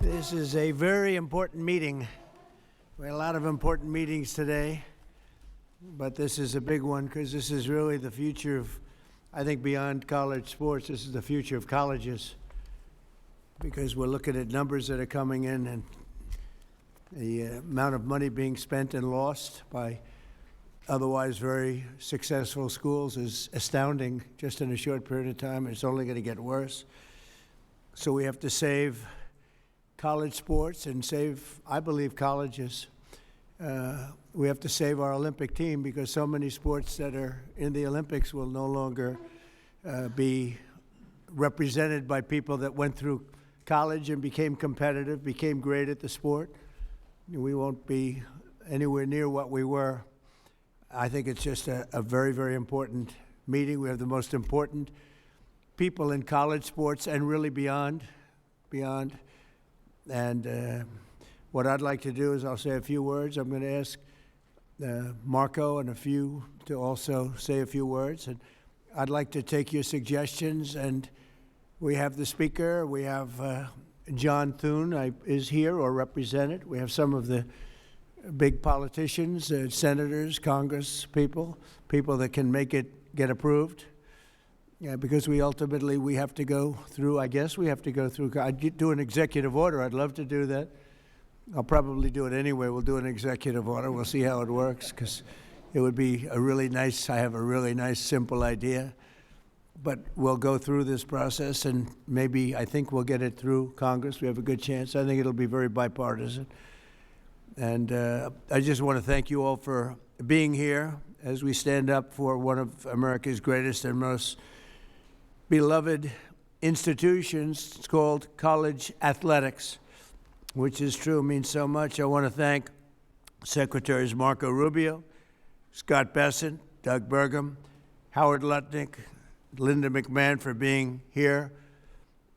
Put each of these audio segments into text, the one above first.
This is a very important meeting. We had a lot of important meetings today, but this is a big one because this is really the future of, I think, beyond college sports. This is the future of colleges, because we're looking at numbers that are coming in and the amount of money being spent and lost by otherwise very successful schools is astounding just in a short period of time. It's only going to get worse. So we have to save college sports and save, I believe, colleges. We have to save our Olympic team because so many sports that are in the Olympics will no longer be represented by people that went through college and became competitive, became great at the sport. We won't be anywhere near what we were. I think it's just a very, very important meeting. We have the most important people in college sports and really beyond. And what I'd like to do is I'll say a few words. I'm going to ask Marco and a few to also say a few words. And I'd like to take your suggestions. And we have the speaker. We have John Thune is here or represented. We have some of the big politicians, senators, Congress people that can make it get approved. Yeah, because we have to go through, I guess we have to go through, I'd do an executive order. I'd love to do that. I'll probably do it anyway. We'll do an executive order. We'll see how it works, because it would be I have a really nice, simple idea. But we'll go through this process, and maybe I think we'll get it through Congress. We have a good chance. I think it'll be very bipartisan. And I just want to thank you all for being here as we stand up for one of America's greatest and most beloved institutions. It's called college athletics, which is true, means so much. I want to thank Secretaries Marco Rubio, Scott Bessent, Doug Burgum, Howard Lutnick, Linda McMahon for being here,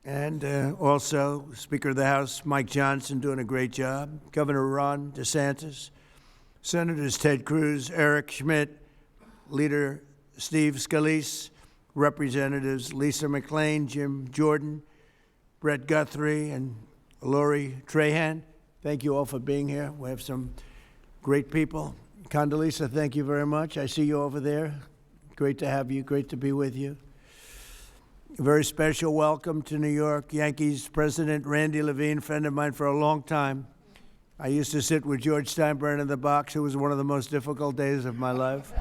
and also Speaker of the House Mike Johnson doing a great job, Governor Ron DeSantis, Senators Ted Cruz, Eric Schmidt, Leader Steve Scalise, Representatives Lisa McClain, Jim Jordan, Brett Guthrie, and Lori Trahan. Thank you all for being here. We have some great people. Condoleezza, thank you very much. I see you over there. Great to have you. Great to be with you. A very special welcome to New York Yankees President Randy Levine, friend of mine for a long time. I used to sit with George Steinbrenner in the box. It was one of the most difficult days of my life.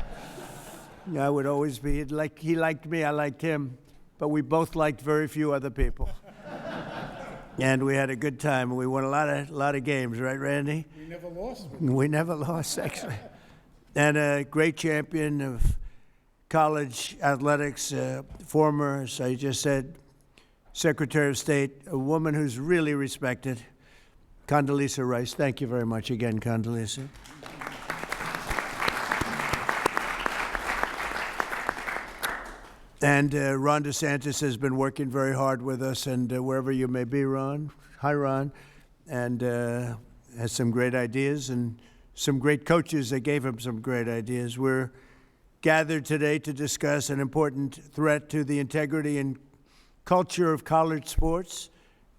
I would always be, he liked me, I liked him, but we both liked very few other people. And we had a good time, and we won a lot of games, right, Randy? We never lost. We never lost, actually. And a great champion of college athletics, former, as I just said, Secretary of State, a woman who's really respected, Condoleezza Rice. Thank you very much again, Condoleezza. And Ron DeSantis has been working very hard with us, and wherever you may be, Ron, hi, Ron, and has some great ideas and some great coaches that gave him some great ideas. We're gathered today to discuss an important threat to the integrity and culture of college sports,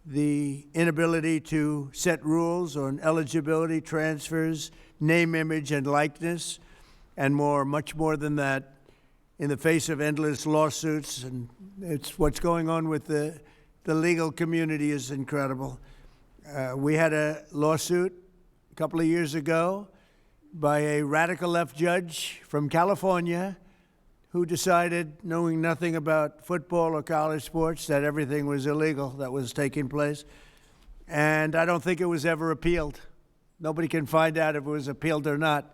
the inability to set rules on eligibility, transfers, name, image, and likeness, and much more than that, in the face of endless lawsuits. And it's what's going on with the legal community is incredible. We had a lawsuit a couple of years ago by a radical left judge from California who decided, knowing nothing about football or college sports, that everything was illegal that was taking place. And I don't think it was ever appealed. Nobody can find out if it was appealed or not.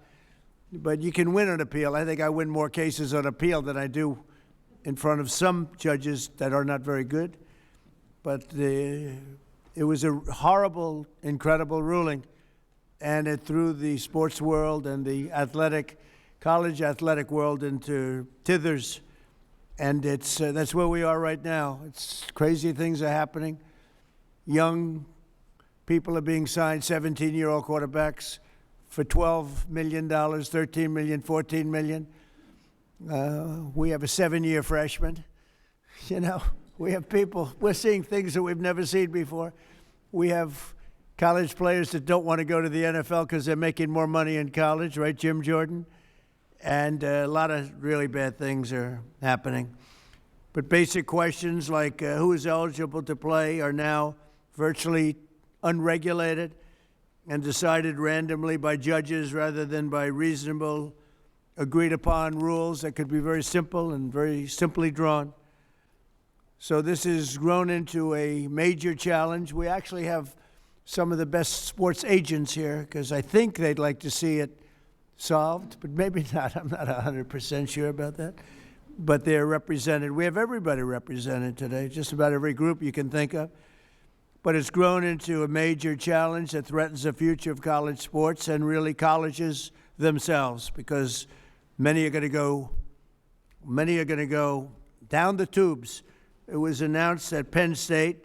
But you can win an appeal. I think I win more cases on appeal than I do in front of some judges that are not very good. But it was a horrible, incredible ruling. And it threw the sports world and the college athletic world into tithers. And that's where we are right now. It's crazy things are happening. Young people are being signed, 17-year-old quarterbacks, for $12 million, $13 million, $14 million. We have a 7-year freshman. We have people, we're seeing things that we've never seen before. We have college players that don't want to go to the NFL because they're making more money in college, right, Jim Jordan? And a lot of really bad things are happening. But basic questions like who is eligible to play are now virtually unregulated and decided randomly by judges rather than by reasonable, agreed-upon rules that could be very simple and very simply drawn. So this has grown into a major challenge. We actually have some of the best sports agents here because I think they'd like to see it solved, but maybe not. I'm not 100% sure about that. But they're represented. We have everybody represented today, just about every group you can think of. But it's grown into a major challenge that threatens the future of college sports and really colleges themselves, because many are going to go down the tubes. It was announced that Penn State,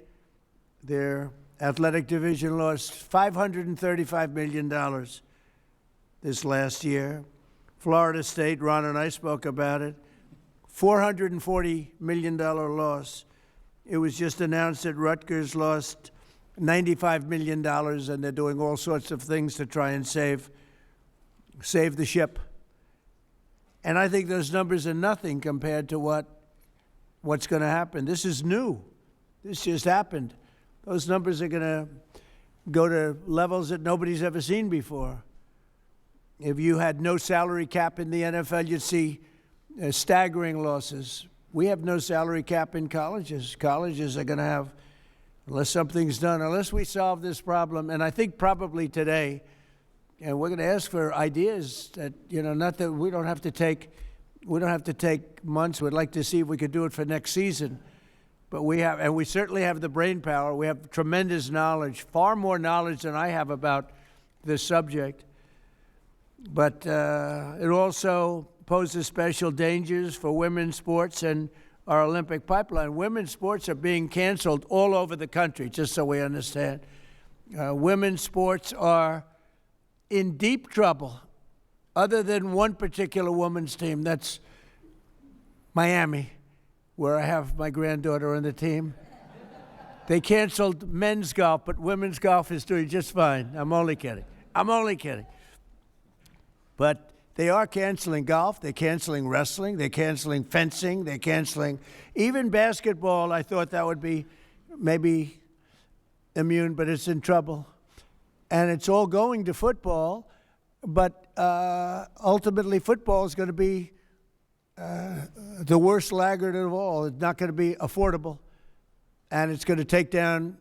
their athletic division, lost $535 million this last year. Florida State, Ron and I spoke about it, $440 million loss. It was just announced that Rutgers lost $95 million, and they're doing all sorts of things to try and save the ship. And I think those numbers are nothing compared to what's going to happen. This is new. This just happened. Those numbers are going to go to levels that nobody's ever seen before. If you had no salary cap in the NFL, you'd see staggering losses. We have no salary cap in colleges. Colleges are going to have, unless something's done, unless we solve this problem, and I think probably today, and we're going to ask for ideas that, not that we don't have to take months. We'd like to see if we could do it for next season. But we certainly have the brain power. We have tremendous knowledge, far more knowledge than I have about this subject. But it also poses special dangers for women's sports and our Olympic pipeline. Women's sports are being canceled all over the country, just so we understand. Women's sports are in deep trouble, other than one particular women's team. That's Miami, where I have my granddaughter on the team. They canceled men's golf, but women's golf is doing just fine. I'm only kidding. But they are canceling golf, they're canceling wrestling, they're canceling fencing, they're canceling even basketball. I thought that would be maybe immune, but it's in trouble. And it's all going to football, but ultimately football is going to be the worst laggard of all. It's not going to be affordable, and it's going to take down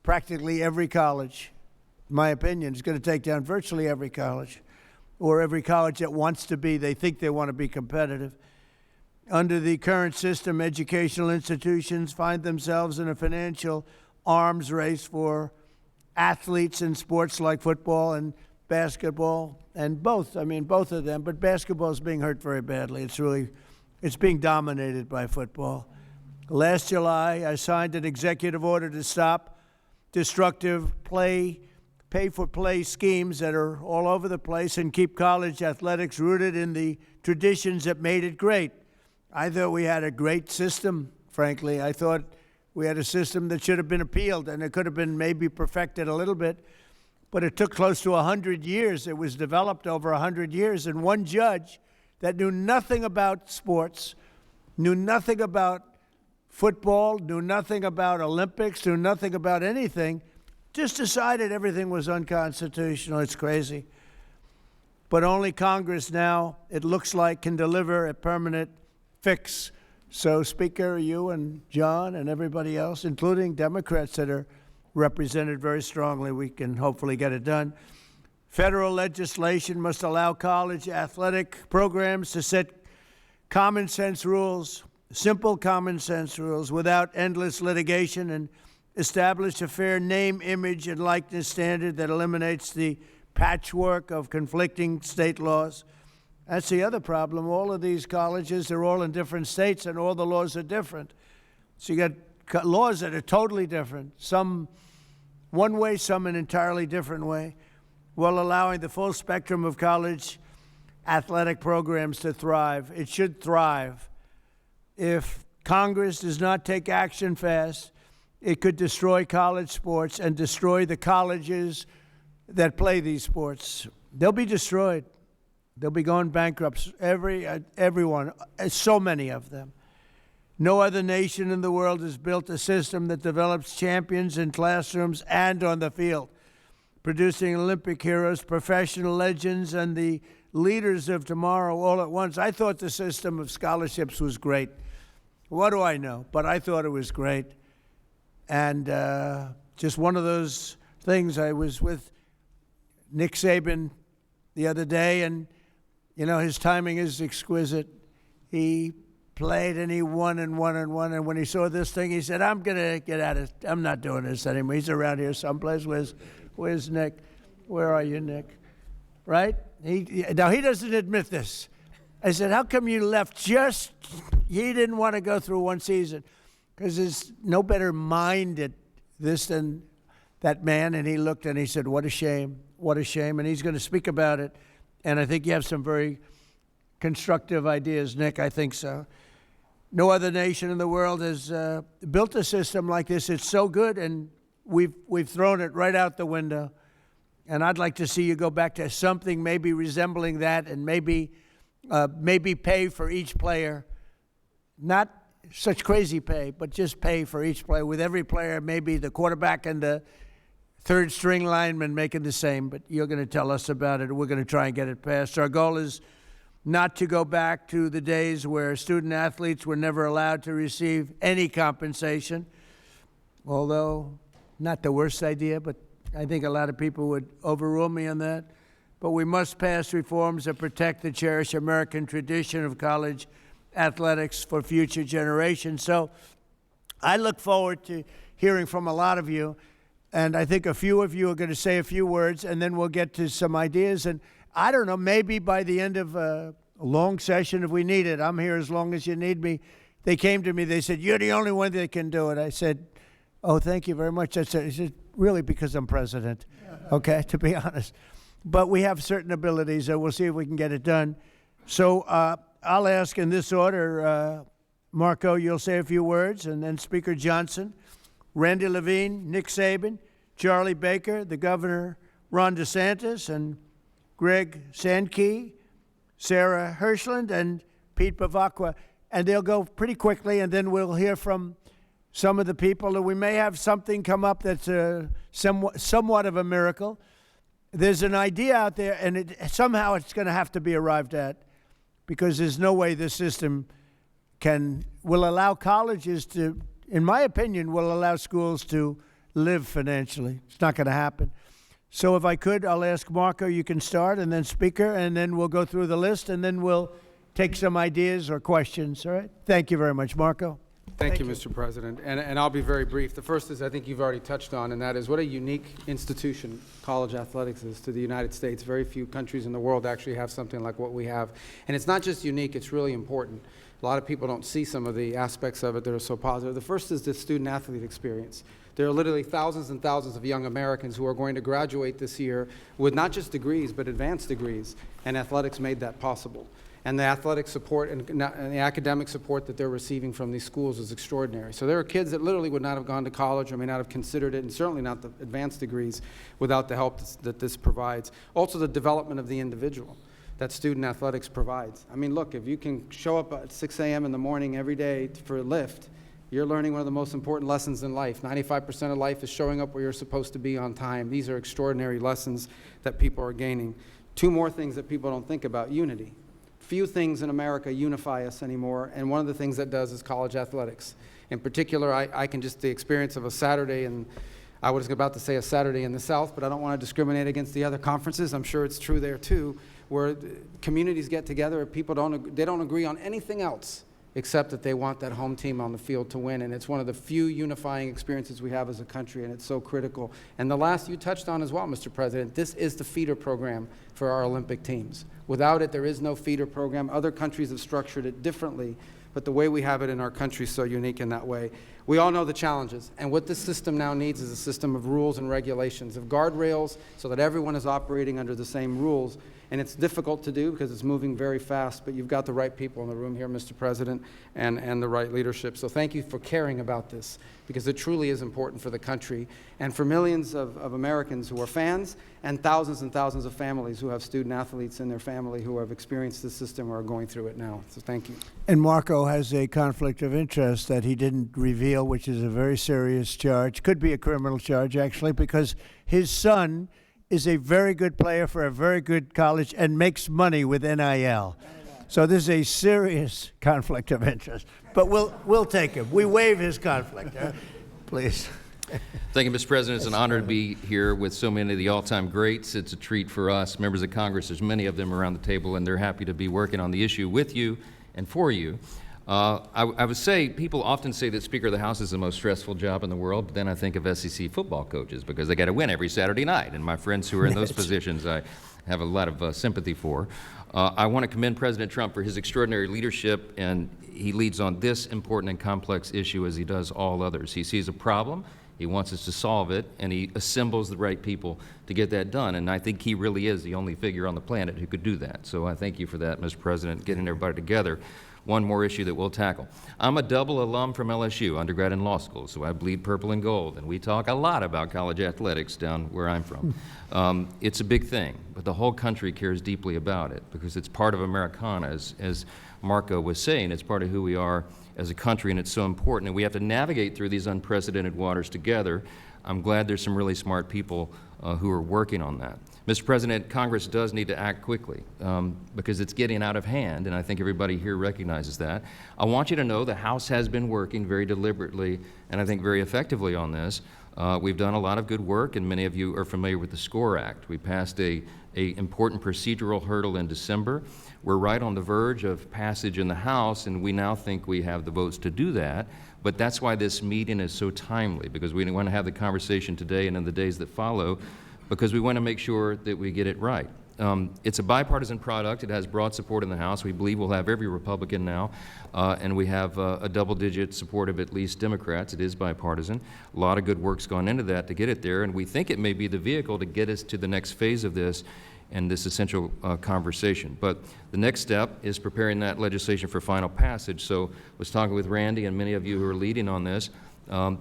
practically every college. In my opinion, it's going to take down virtually every college, or every college that wants to be, they think they want to be competitive. Under the current system, educational institutions find themselves in a financial arms race for athletes in sports like football and basketball, and both of them, but basketball is being hurt very badly. It's being dominated by football. Last July, I signed an executive order to stop destructive pay-for-play schemes that are all over the place and keep college athletics rooted in the traditions that made it great. I thought we had a great system, frankly. I thought we had a system that should have been appealed, and it could have been maybe perfected a little bit. But it took close to 100 years. It was developed over 100 years. And one judge that knew nothing about sports, knew nothing about football, knew nothing about Olympics, knew nothing about anything, just decided everything was unconstitutional. It's crazy. But only Congress now, it looks like, can deliver a permanent fix. So, Speaker, you and John and everybody else, including Democrats that are represented very strongly, we can hopefully get it done. Federal legislation must allow college athletic programs to set common sense rules, simple common sense rules, without endless litigation, and establish a fair name, image, and likeness standard that eliminates the patchwork of conflicting state laws. That's the other problem. All of these colleges, they're all in different states, and all the laws are different. So you got laws that are totally different, some one way, some an entirely different way, while allowing the full spectrum of college athletic programs to thrive. It should thrive. If Congress does not take action fast, it could destroy college sports and destroy the colleges that play these sports. They'll be destroyed. They'll be going bankrupt. Everyone, so many of them. No other nation in the world has built a system that develops champions in classrooms and on the field, producing Olympic heroes, professional legends, and the leaders of tomorrow all at once. I thought the system of scholarships was great. What do I know? But I thought it was great. And just one of those things. I was with Nick Saban the other day, and, you know, his timing is exquisite. He played and he won and won and won. And when he saw this thing, he said, I'm going to get out of it. I'm not doing this anymore. He's around here someplace. Where's Nick? Where are you, Nick? Right? Now, he doesn't admit this. I said, how come you left he didn't want to go through one season? Because there's no better mind at this than that man. And he looked and he said, what a shame. What a shame. And he's going to speak about it. And I think you have some very constructive ideas, Nick. I think so. No other nation in the world has built a system like this. It's so good, and we've thrown it right out the window. And I'd like to see you go back to something maybe resembling that, and maybe pay for each player. Not such crazy pay, but just pay for each player. With every player, maybe the quarterback and the third string lineman making the same. But you're going to tell us about it. We're going to try and get it passed. Our goal is not to go back to the days where student athletes were never allowed to receive any compensation, although not the worst idea, but I think a lot of people would overrule me on that. But we must pass reforms that protect the cherished American tradition of college athletics for future generations. So I look forward to hearing from a lot of you, and I think a few of you are going to say a few words, and then we'll get to some ideas. And I don't know, maybe by the end of a long session, if we need it, I'm here as long as you need me. They came to me, they said, you're the only one that can do it. I said, oh, thank you very much. I said, really, because I'm president, okay, to be honest. But we have certain abilities, and we'll see if we can get it done. So I'll ask in this order, Marco, you'll say a few words, and then Speaker Johnson, Randy Levine, Nick Saban, Charlie Baker, the Governor Ron DeSantis, and Greg Sankey, Sarah Hirschland, and Pete Bavacqua. And they'll go pretty quickly, and then we'll hear from some of the people. And we may have something come up that's somewhat of a miracle. There's an idea out there, and somehow it's going to have to be arrived at, because there's no way this system will allow colleges to, in my opinion, will allow schools to live financially. It's not going to happen. So if I could, I'll ask Marco, you can start, and then Speaker, and then we'll go through the list, and then we'll take some ideas or questions, all right? Thank you very much, Marco. Thank you, Mr. President. And I'll be very brief. The first is, I think you've already touched on, and that is what a unique institution college athletics is to the United States. Very few countries in the world actually have something like what we have. And it's not just unique, it's really important. A lot of people don't see some of the aspects of it that are so positive. The first is the student-athlete experience. There are literally thousands and thousands of young Americans who are going to graduate this year with not just degrees, but advanced degrees, and athletics made that possible. And the athletic support and the academic support that they're receiving from these schools is extraordinary. So there are kids that literally would not have gone to college or may not have considered it, and certainly not the advanced degrees, without the help that this provides. Also, the development of the individual that student athletics provides. I mean, look, if you can show up at 6 a.m. in the morning every day for a lift, you're learning one of the most important lessons in life. 95% of life is showing up where you're supposed to be on time. These are extraordinary lessons that people are gaining. Two more things that people don't think about: unity. Few things in America unify us anymore, and one of the things that does is college athletics. In particular, I can just, the experience of a Saturday, and I was about to say a Saturday in the South, but I don't want to discriminate against the other conferences. I'm sure it's true there too, where communities get together, people they don't agree on anything else except that they want that home team on the field to win. And it's one of the few unifying experiences we have as a country, and it's so critical. And the last you touched on as well, Mr. President, this is the feeder program for our Olympic teams. Without it, there is no feeder program. Other countries have structured it differently, but the way we have it in our country is so unique in that way. We all know the challenges, and what this system now needs is a system of rules and regulations, of guardrails, so that everyone is operating under the same rules. And it's difficult to do because it's moving very fast, but you've got the right people in the room here, Mr. President, and the right leadership. So thank you for caring about this, because it truly is important for the country and for millions of Americans who are fans, and thousands of families who have student athletes in their family who have experienced this system or are going through it now. So thank you. And Marco has a conflict of interest that he didn't reveal, which is a very serious charge. Could be a criminal charge, actually, because his son is a very good player for a very good college and makes money with NIL. So this is a serious conflict of interest. But we'll take him. We waive his conflict. Please. Thank you, Mr. President. It's an honor to be here with so many of the all-time greats. It's a treat for us, members of Congress. There's many of them around the table, and they're happy to be working on the issue with you and for you. I would say, people often say that Speaker of the House is the most stressful job in the world, but then I think of SEC football coaches because they got to win every Saturday night. And my friends who are in those positions, I have a lot of sympathy for. I want to commend President Trump for his extraordinary leadership, and he leads on this important and complex issue as he does all others. He sees a problem, he wants us to solve it, and he assembles the right people to get that done. And I think he really is the only figure on the planet who could do that. So I thank you for that, Mr. President, getting everybody together. One more issue that we'll tackle. I'm a double alum from LSU, undergrad and law school, so I bleed purple and gold, and we talk a lot about college athletics down where I'm from. It's a big thing, but the whole country cares deeply about it because it's part of Americana, as Marco was saying. It's part of who we are as a country, and it's so important, and we have to navigate through these unprecedented waters together. I'm glad there's some really smart people who are working on that. Mr. President, Congress does need to act quickly because it's getting out of hand, and I think everybody here recognizes that. I want you to know the House has been working very deliberately and I think very effectively on this. We've done a lot of good work, and many of you are familiar with the SCORE Act. We passed a important procedural hurdle in December. We're right on the verge of passage in the House, and we now think we have the votes to do that. But that's why this meeting is so timely, because we want to have the conversation today and in the days that follow, because we want to make sure that we get it right. It's a bipartisan product. It has broad support in the House. We believe we'll have every Republican now, and we have a double-digit support of at least Democrats. It is bipartisan. A lot of good work's gone into that to get it there, and we think it may be the vehicle to get us to the next phase of this and this essential conversation. But the next step is preparing that legislation for final passage. So I was talking with Randy and many of you who are leading on this.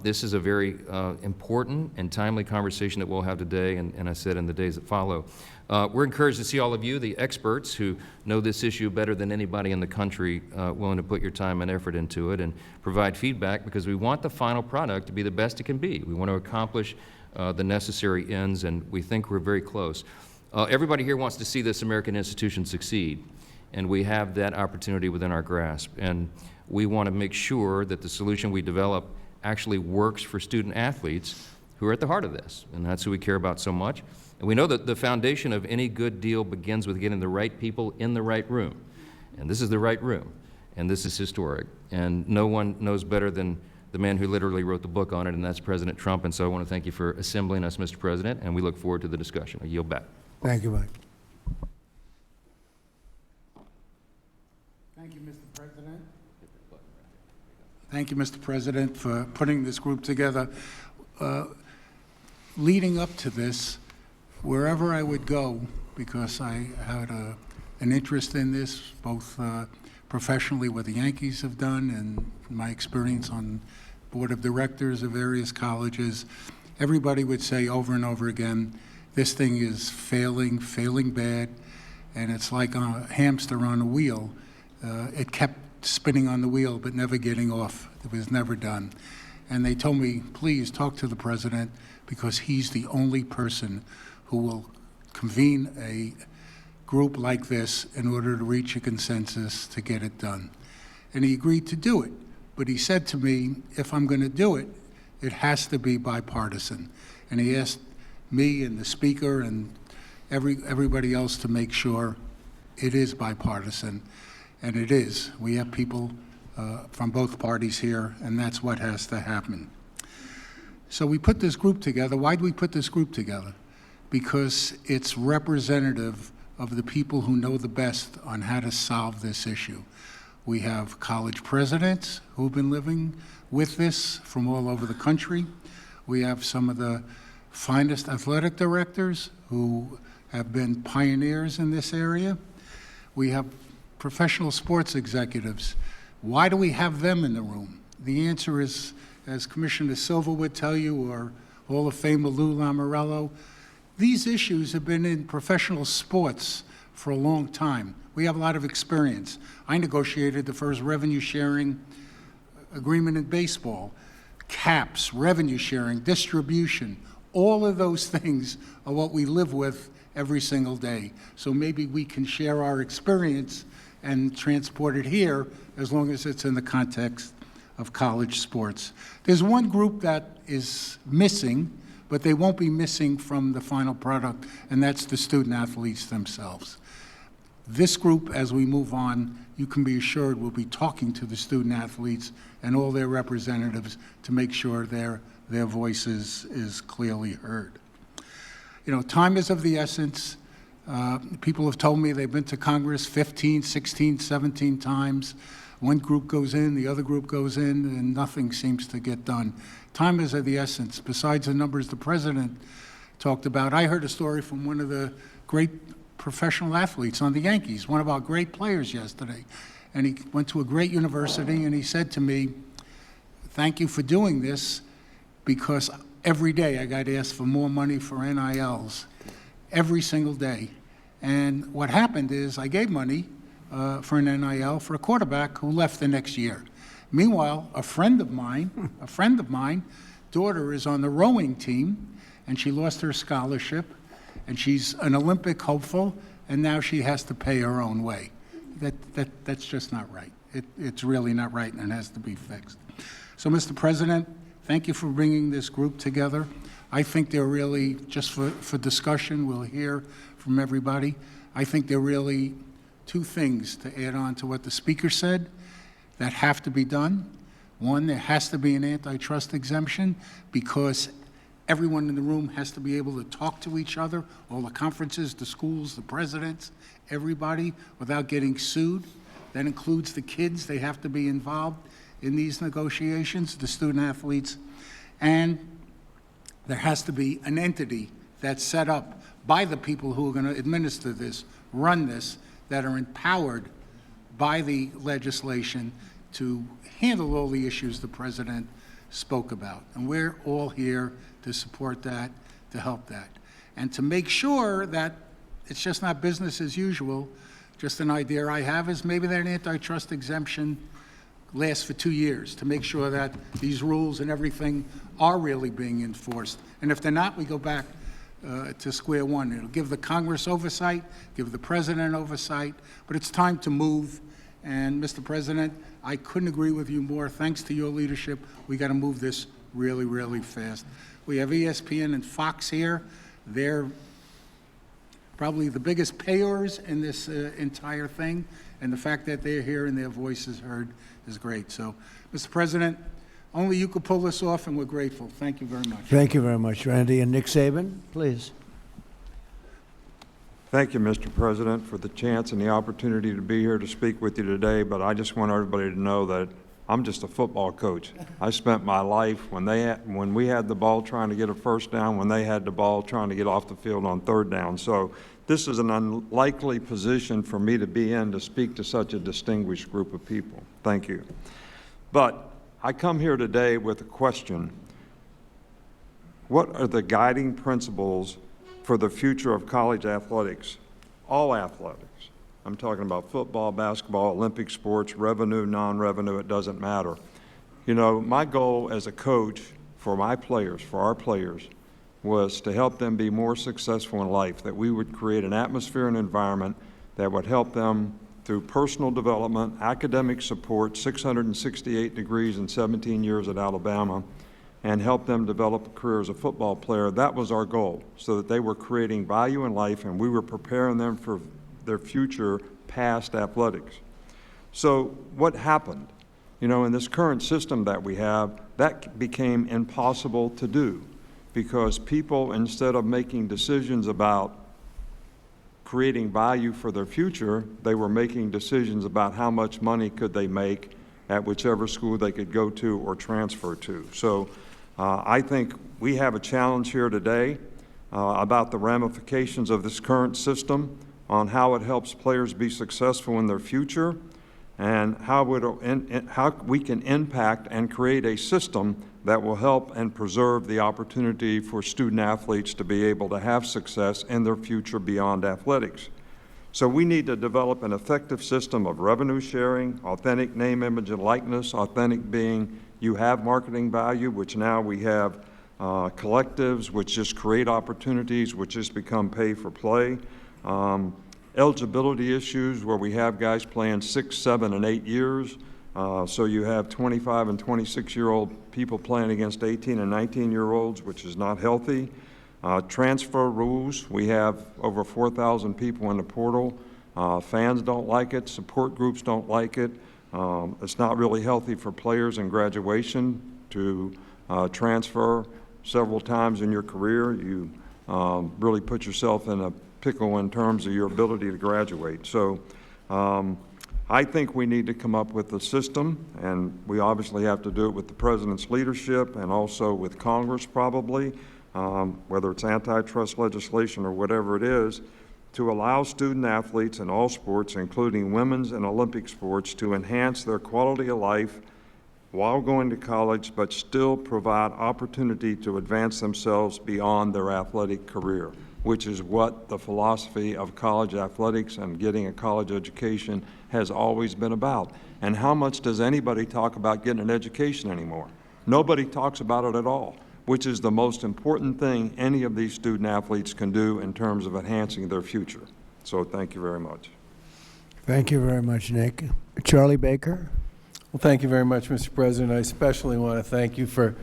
This is a very important and timely conversation that we'll have today, and I said in the days that follow. We're encouraged to see all of you, the experts who know this issue better than anybody in the country, willing to put your time and effort into it and provide feedback, because we want the final product to be the best it can be. We want to accomplish the necessary ends, and we think we're very close. Everybody here wants to see this American institution succeed, and we have that opportunity within our grasp. And we want to make sure that the solution we develop actually works for student athletes who are at the heart of this, and that's who we care about so much. And we know that the foundation of any good deal begins with getting the right people in the right room. And this is the right room, and this is historic. And no one knows better than the man who literally wrote the book on it, and that's President Trump. And so I want to thank you for assembling us, Mr. President, and we look forward to the discussion. I yield back. Thank you, Mike. Thank you, Mr. President. Thank you, Mr. President, for putting this group together. Leading up to this, wherever I would go, because I had an interest in this, both professionally what the Yankees have done and my experience on board of directors of various colleges, everybody would say over and over again, this thing is failing bad, and it's like a hamster on a wheel. It kept spinning on the wheel but never getting off. It was never done. And they told me, please talk to the president, because he's the only person who will convene a group like this in order to reach a consensus to get it done. And he agreed to do it. But he said to me, if I'm going to do it, it has to be bipartisan. And he asked me and the speaker and everybody else to make sure it is bipartisan. And it is. We have people from both parties here, and that's what has to happen. So we put this group together. Why did we put this group together? Because it's representative of the people who know the best on how to solve this issue. We have college presidents who've been living with this from all over the country. We have some of the finest athletic directors who have been pioneers in this area. We have professional sports executives. Why do we have them in the room? The answer is, as Commissioner Silva would tell you, or Hall of Famer Lou Lamoriello, these issues have been in professional sports for a long time. We have a lot of experience. I negotiated the first revenue sharing agreement in baseball. Caps, revenue sharing, distribution, all of those things are what we live with every single day. So maybe we can share our experience and transport it here as long as it's in the context of college sports. There's one group that is missing, but they won't be missing from the final product, and that's the student athletes themselves. This group, as we move on, you can be assured we'll be talking to the student athletes and all their representatives to make sure their voices is clearly heard. You know, time is of the essence. People have told me they've been to Congress 15, 16, 17 times. One group goes in, the other group goes in, and nothing seems to get done. Time is of the essence. Besides the numbers the president talked about, I heard a story from one of the great professional athletes on the Yankees, one of our great players yesterday. And he went to a great university, and he said to me, "Thank you for doing this, because every day I got asked for more money for NILs, every single day." And what happened is I gave money for an NIL for a quarterback who left the next year. Meanwhile, a friend of mine, daughter is on the rowing team, and she lost her scholarship, and she's an Olympic hopeful, and now she has to pay her own way. That's just not right. It's really not right, and it has to be fixed. So, Mr. President, thank you for bringing this group together. I think they're really, just for discussion, we'll hear from everybody. I think there are really two things to add on to what the speaker said that have to be done. One, there has to be an antitrust exemption, because everyone in the room has to be able to talk to each other, all the conferences, the schools, the presidents, everybody, without getting sued. That includes the kids. They have to be involved in these negotiations, the student athletes. And there has to be an entity that's set up by the people who are going to administer this, run this, that are empowered by the legislation to handle all the issues the president spoke about. And we're all here to support that, to help that. And to make sure that it's just not business as usual. Just an idea I have is maybe that an antitrust exemption lasts for 2 years to make sure that these rules and everything are really being enforced. And if they're not, we go back to square one. It'll give the Congress oversight, give the president oversight, but it's time to move. And Mr. President, I couldn't agree with you more. Thanks to your leadership, we got to move this really, really fast. We have ESPN and Fox here. They're probably the biggest payers in this entire thing, and the fact that they're here and their voice is heard is great. So, Mr. President, only you could pull this off, and we're grateful. Thank you very much. Thank you very much, Randy. And Nick Saban, please. Thank you, Mr. President, for the chance and the opportunity to be here to speak with you today, but I just want everybody to know that I'm just a football coach. I spent my life when we had the ball trying to get a first down, when they had the ball trying to get off the field on third down. So this is an unlikely position for me to be in to speak to such a distinguished group of people. Thank you. But I come here today with a question. What are the guiding principles for the future of college athletics? All athletics. I'm talking about football, basketball, Olympic sports, revenue, non-revenue, it doesn't matter. You know, my goal as a coach for my players, for our players, was to help them be more successful in life, that we would create an atmosphere and environment that would help them through personal development, academic support, 668 degrees in 17 years at Alabama, and help them develop a career as a football player. That was our goal, so that they were creating value in life and we were preparing them for their future past athletics. So what happened? You know, in this current system that we have, that became impossible to do, because people, instead of making decisions about creating value for their future, they were making decisions about how much money could they make at whichever school they could go to or transfer to. So I think we have a challenge here today about the ramifications of this current system on how it helps players be successful in their future, and how we can impact and create a system that will help and preserve the opportunity for student athletes to be able to have success in their future beyond athletics. So we need to develop an effective system of revenue sharing, authentic name, image, and likeness, authentic being you have marketing value, which now we have collectives, which just create opportunities, which just become pay for play. Eligibility issues where we have guys playing 6, 7, and 8 years. So you have 25 and 26-year-old people playing against 18 and 19-year-olds, which is not healthy. Transfer rules, we have over 4,000 people in the portal. Fans don't like it, support groups don't like it. It's not really healthy for players in graduation to transfer several times in your career. You really put yourself in a pickle in terms of your ability to graduate. So I think we need to come up with a system, and we obviously have to do it with the President's leadership and also with Congress probably, whether it's antitrust legislation or whatever it is, to allow student athletes in all sports, including women's and Olympic sports, to enhance their quality of life while going to college, but still provide opportunity to advance themselves beyond their athletic career, which is what the philosophy of college athletics and getting a college education has always been about. And how much does anybody talk about getting an education anymore? Nobody talks about it at all, which is the most important thing any of these student athletes can do in terms of enhancing their future. So thank you very much. Thank you very much, Nick. Charlie Baker? Well, thank you very much, Mr. President. I especially want to thank you for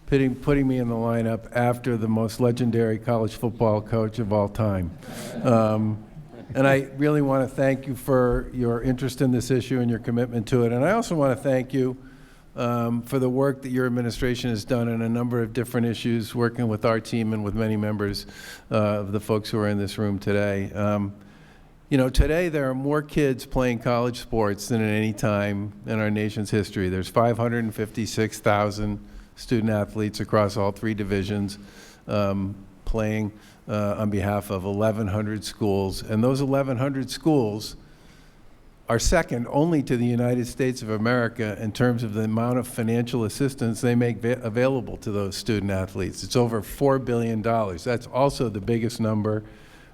putting me in the lineup after the most legendary college football coach of all time. And I really want to thank you for your interest in this issue and your commitment to it. And I also want to thank you for the work that your administration has done on a number of different issues, working with our team and with many members of the folks who are in this room today. You know, today there are more kids playing college sports than at any time in our nation's history. There's 556,000 student athletes across all 3 divisions playing on behalf of 1,100 schools. And those 1,100 schools are second only to the United States of America in terms of the amount of financial assistance they make available to those student athletes. It's over $4 billion. That's also the biggest number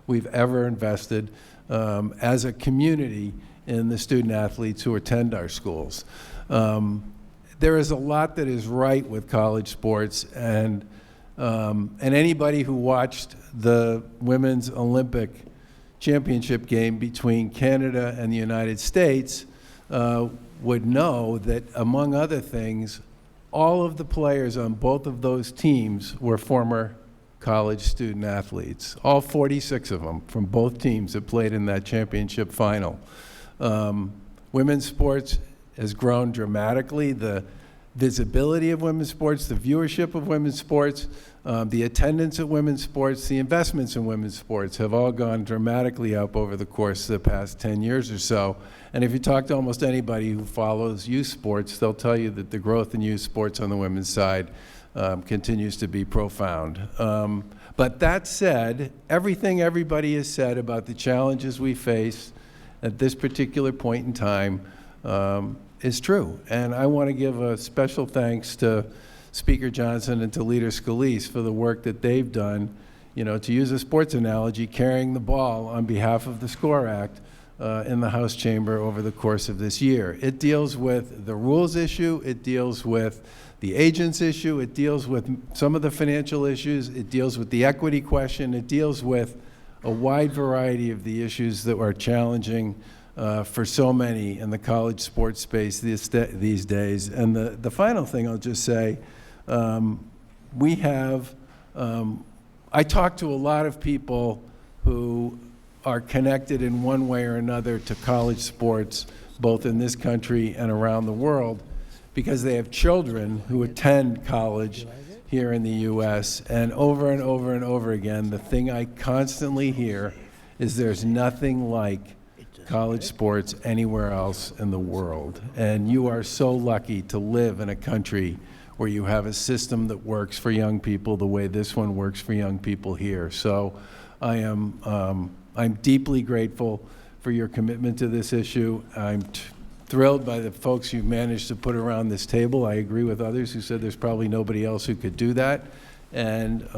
we've ever invested as a community in the student athletes who attend our schools. There is a lot that is right with college sports, and anybody who watched the Women's Olympic Championship game between Canada and the United States would know that, among other things, all of the players on both of those teams were former college student athletes. All 46 of them from both teams that played in that championship final. Women's sports has grown dramatically. The visibility of women's sports, the viewership of women's sports, the attendance at women's sports, the investments in women's sports have all gone dramatically up over the course of the past 10 years or so. And if you talk to almost anybody who follows youth sports, they'll tell you that the growth in youth sports on the women's side continues to be profound. But that said, everything everybody has said about the challenges we face at this particular point in time is true. And I want to give a special thanks to Speaker Johnson and to Leader Scalise for the work that they've done, you know, to use a sports analogy, carrying the ball on behalf of the SCORE Act in the House chamber over the course of this year. It deals with the rules issue, it deals with the agents issue, it deals with some of the financial issues, it deals with the equity question, it deals with a wide variety of the issues that are challenging for so many in the college sports space these days. And the final thing I'll just say, we have, I talk to a lot of people who are connected in one way or another to college sports, both in this country and around the world, because they have children who attend college here in the U.S. And over and over and over again, the thing I constantly hear is there's nothing like college sports anywhere else in the world. And you are so lucky to live in a country where you have a system that works for young people the way this one works for young people here. So I'm deeply grateful for your commitment to this issue. I'm thrilled by the folks you've managed to put around this table. I agree with others who said there's probably nobody else who could do that. And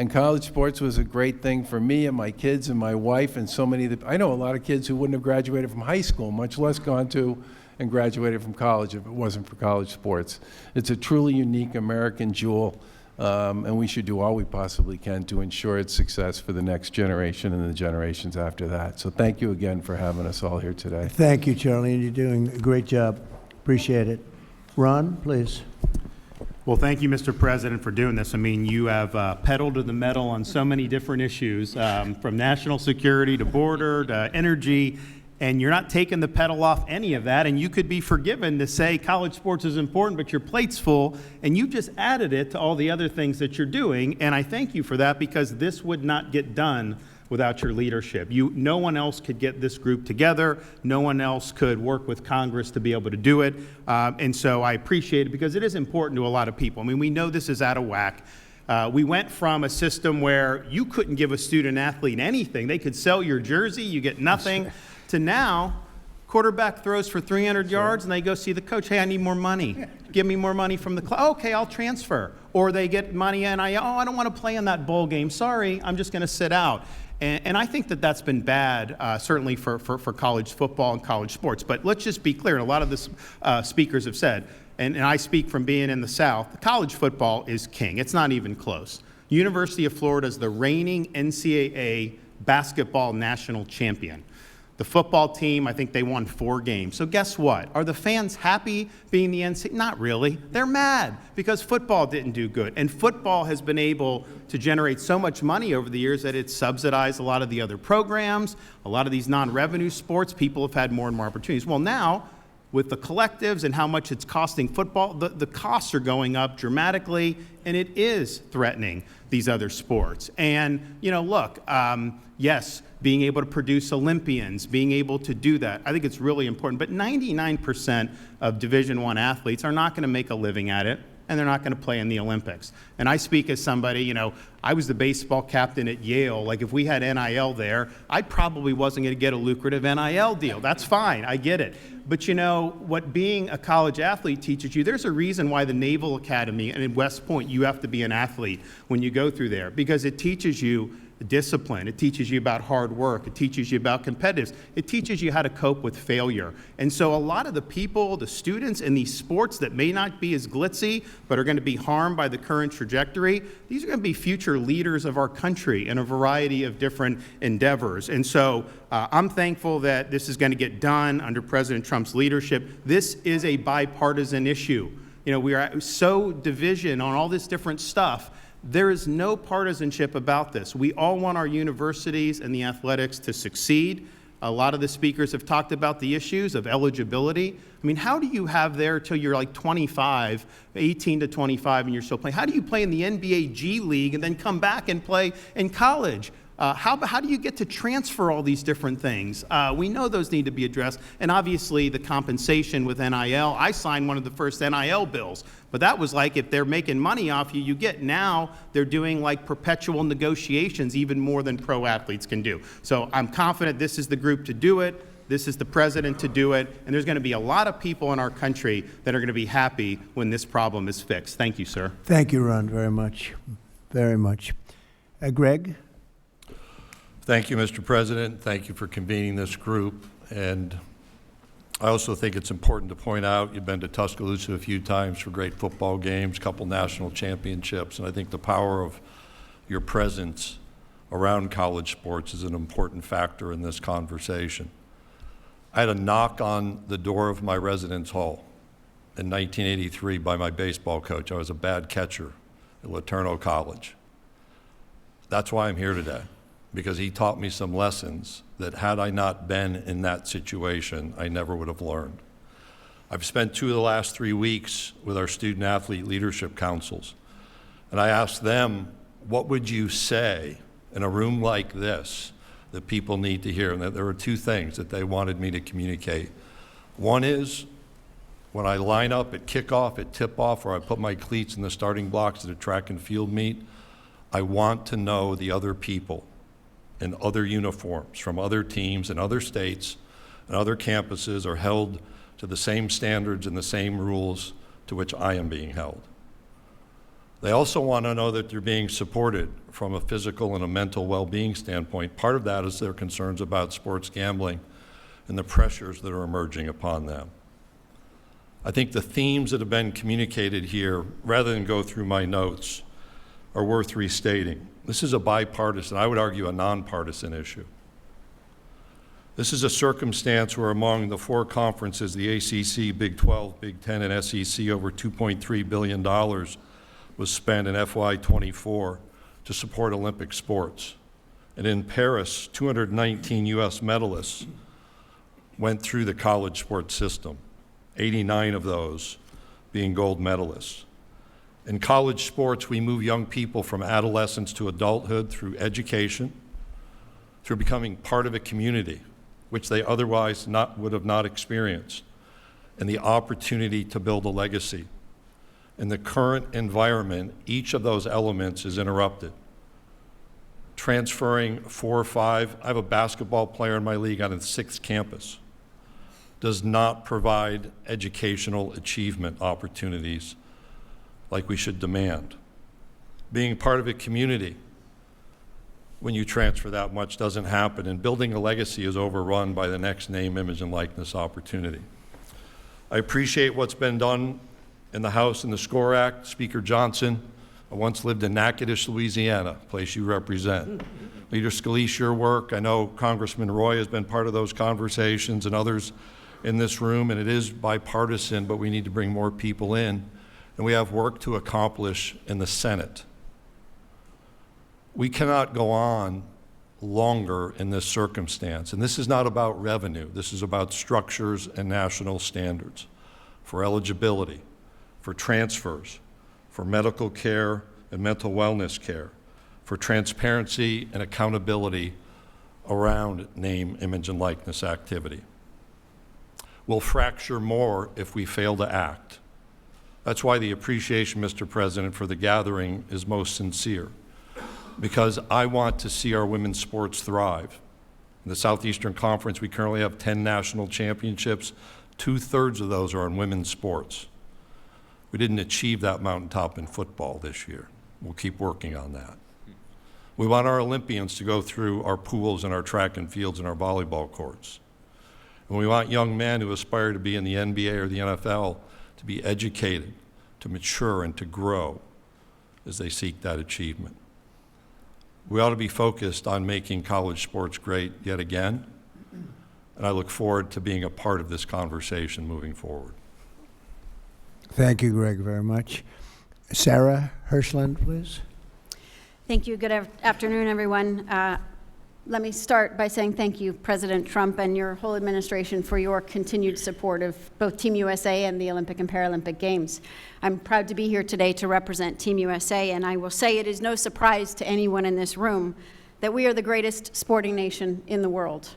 college sports was a great thing for me and my kids and my wife and so many I know a lot of kids who wouldn't have graduated from high school, much less gone to and graduated from college if it wasn't for college sports. It's a truly unique American jewel, and we should do all we possibly can to ensure its success for the next generation and the generations after that. So thank you again for having us all here today. Thank you, Charlie, and you're doing a great job. Appreciate it. Ron, please. Well, thank you, Mr. President, for doing this. I mean, you have pedaled to the metal on so many different issues, from national security to border to energy, and you're not taking the pedal off any of that, and you could be forgiven to say college sports is important, but your plate's full, and you just added it to all the other things that you're doing, and I thank you for that, because this would not get done without your leadership. No one else could get this group together. No one else could work with Congress to be able to do it. And so I appreciate it, because it is important to a lot of people. I mean, we know this is out of whack. We went from a system where you couldn't give a student athlete anything. They could sell your jersey, you get nothing, to now, quarterback throws for 300 yards and they go see the coach. Hey, I need more money. Give me more money from the club. Okay, I'll transfer. Or they get money and I don't want to play in that bowl game. Sorry, I'm just going to sit out. And I think that that's been bad, certainly for college football and college sports. But let's just be clear, and a lot of the speakers have said, and I speak from being in the South, college football is king. It's not even close. University of Florida is the reigning NCAA basketball national champion. The football team, I think they won 4 games. So guess what? Are the fans happy being the NCAA? Not really. They're mad because football didn't do good. And football has been able to generate so much money over the years that it's subsidized a lot of the other programs, a lot of these non-revenue sports. People have had more and more opportunities. Well, now, with the collectives and how much it's costing football, the costs are going up dramatically, and it is threatening these other sports. And, you know, look, yes, being able to produce Olympians, being able to do that, I think it's really important. But 99% of Division I athletes are not going to make a living at it, and they're not going to play in the Olympics. And I speak as somebody, you know, I was the baseball captain at Yale. Like, if we had NIL there, I probably wasn't going to get a lucrative NIL deal. That's fine. I get it. But, you know, what being a college athlete teaches you, there's a reason why the Naval Academy and in West Point, you have to be an athlete when you go through there, because it teaches you discipline. It teaches you about hard work. It teaches you about competitiveness. It teaches you how to cope with failure. And so a lot of the people, the students in these sports that may not be as glitzy, but are going to be harmed by the current trajectory, these are going to be future leaders of our country in a variety of different endeavors. And so I'm thankful that this is going to get done under President Trump's leadership. This is a bipartisan issue. You know, we are so division on all this different stuff. There is no partisanship about this. We all want our universities and the athletics to succeed. A lot of the speakers have talked about the issues of eligibility. I mean, how do you have there till you're like 25, 18 to 25, and you're still playing? How do you play in the NBA G League and then come back and play in college? How do you get to transfer all these different things? We know those need to be addressed. And obviously the compensation with NIL, I signed one of the first NIL bills, but that was like, if they're making money off you, you get. Now they're doing like perpetual negotiations, even more than pro athletes can do. So I'm confident this is the group to do it. This is the president to do it. And there's going to be a lot of people in our country that are going to be happy when this problem is fixed. Thank you, sir. Thank you, Ron, very much. Very much. Greg? Thank you, Mr. President. Thank you for convening this group. And I also think it's important to point out, you've been to Tuscaloosa a few times for great football games, a couple national championships, and I think the power of your presence around college sports is an important factor in this conversation. I had a knock on the door of my residence hall in 1983 by my baseball coach. I was a bad catcher at Laterno College. That's why I'm here today, because he taught me some lessons that had I not been in that situation, I never would have learned. I've spent 2 of the last 3 weeks with our student athlete leadership councils, and I asked them, what would you say in a room like this that people need to hear, and that there are two things that they wanted me to communicate. One is, when I line up at kickoff, at tip-off, or I put my cleats in the starting blocks at a track and field meet, I want to know the other people in other uniforms from other teams and other states and other campuses are held to the same standards and the same rules to which I am being held. They also want to know that they're being supported from a physical and a mental well-being standpoint. Part of that is their concerns about sports gambling and the pressures that are emerging upon them. I think the themes that have been communicated here, rather than go through my notes, are worth restating. This is a bipartisan, I would argue a nonpartisan issue. This is a circumstance where among the four conferences, the ACC, Big 12, Big 10, and SEC, over $2.3 billion was spent in FY24 to support Olympic sports. And in Paris, 219 US medalists went through the college sports system, 89 of those being gold medalists. In college sports, we move young people from adolescence to adulthood through education, through becoming part of a community, which they otherwise would have not experienced, and the opportunity to build a legacy. In the current environment, each of those elements is interrupted. Transferring 4 or 5, I have a basketball player in my league on a 6th campus, does not provide educational achievement opportunities like we should demand. Being part of a community when you transfer that much doesn't happen, and building a legacy is overrun by the next name, image, and likeness opportunity. I appreciate what's been done in the House and the SCORE Act. Speaker Johnson, I once lived in Natchitoches, Louisiana, a place you represent. Leader Scalise, your work, I know Congressman Roy has been part of those conversations and others in this room, and it is bipartisan, but we need to bring more people in. And we have work to accomplish in the Senate. We cannot go on longer in this circumstance. And this is not about revenue. This is about structures and national standards for eligibility, for transfers, for medical care and mental wellness care, for transparency and accountability around name, image, and likeness activity. We'll fracture more if we fail to act. That's why the appreciation, Mr. President, for the gathering is most sincere, because I want to see our women's sports thrive. In the Southeastern Conference, we currently have 10 national championships. 2/3 of those are in women's sports. We didn't achieve that mountaintop in football this year. We'll keep working on that. We want our Olympians to go through our pools and our track and fields and our volleyball courts. And we want young men who aspire to be in the NBA or the NFL to be educated, to mature, and to grow as they seek that achievement. We ought to be focused on making college sports great yet again, and I look forward to being a part of this conversation moving forward. Thank you, Greg, very much. Sarah Hirschland, please. Thank you. Good afternoon, everyone. Let me start by saying thank you, President Trump, and your whole administration for your continued support of both Team USA and the Olympic and Paralympic Games. I'm proud to be here today to represent Team USA, and I will say it is no surprise to anyone in this room that we are the greatest sporting nation in the world.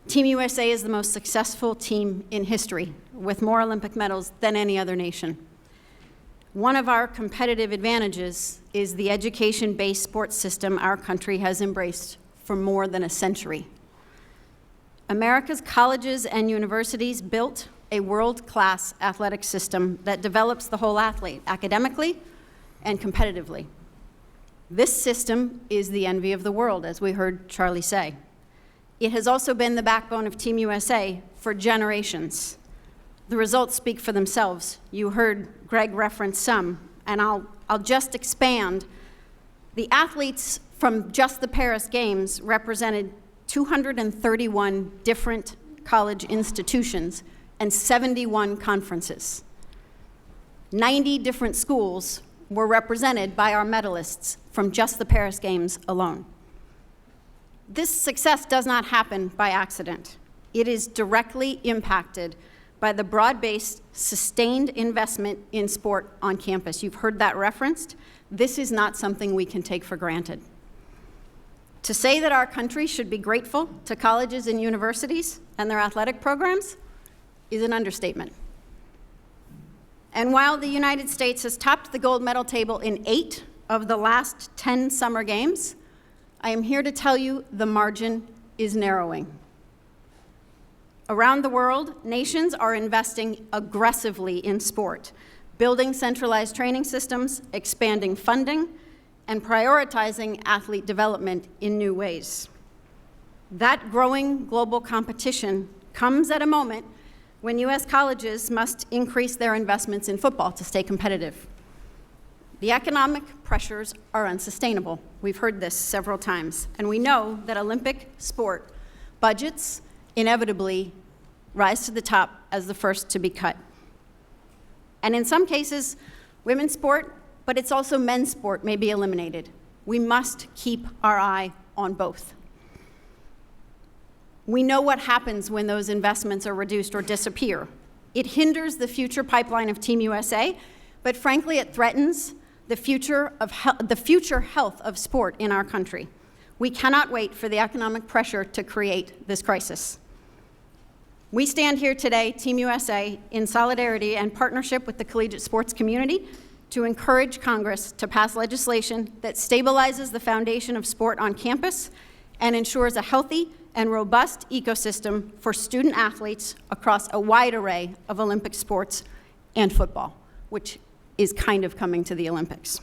Team USA is the most successful team in history, with more Olympic medals than any other nation. One of our competitive advantages is the education-based sports system our country has embraced for more than a century. America's colleges and universities built a world-class athletic system that develops the whole athlete, academically and competitively. This system is the envy of the world, as we heard Charlie say. It has also been the backbone of Team USA for generations. The results speak for themselves. You heard Greg reference some, and I'll just expand. The athletes from just the Paris Games represented 231 different college institutions and 71 conferences. 90 different schools were represented by our medalists from just the Paris Games alone. This success does not happen by accident. It is directly impacted by the broad-based, sustained investment in sport on campus. You've heard that referenced. This is not something we can take for granted. To say that our country should be grateful to colleges and universities and their athletic programs is an understatement. And while the United States has topped the gold medal table in 8 of the last 10 summer games, I am here to tell you the margin is narrowing. Around the world, nations are investing aggressively in sport, building centralized training systems, expanding funding, and prioritizing athlete development in new ways. That growing global competition comes at a moment when U.S. colleges must increase their investments in football to stay competitive. The economic pressures are unsustainable. We've heard this several times, and we know that Olympic sport budgets inevitably rise to the top as the first to be cut. And in some cases, women's sport, but it's also men's sport, may be eliminated. We must keep our eye on both. We know what happens when those investments are reduced or disappear. It hinders the future pipeline of Team USA, but frankly, it threatens the future health of sport in our country. We cannot wait for the economic pressure to create this crisis. We stand here today, Team USA, in solidarity and partnership with the collegiate sports community to encourage Congress to pass legislation that stabilizes the foundation of sport on campus and ensures a healthy and robust ecosystem for student athletes across a wide array of Olympic sports and football, which is kind of coming to the Olympics.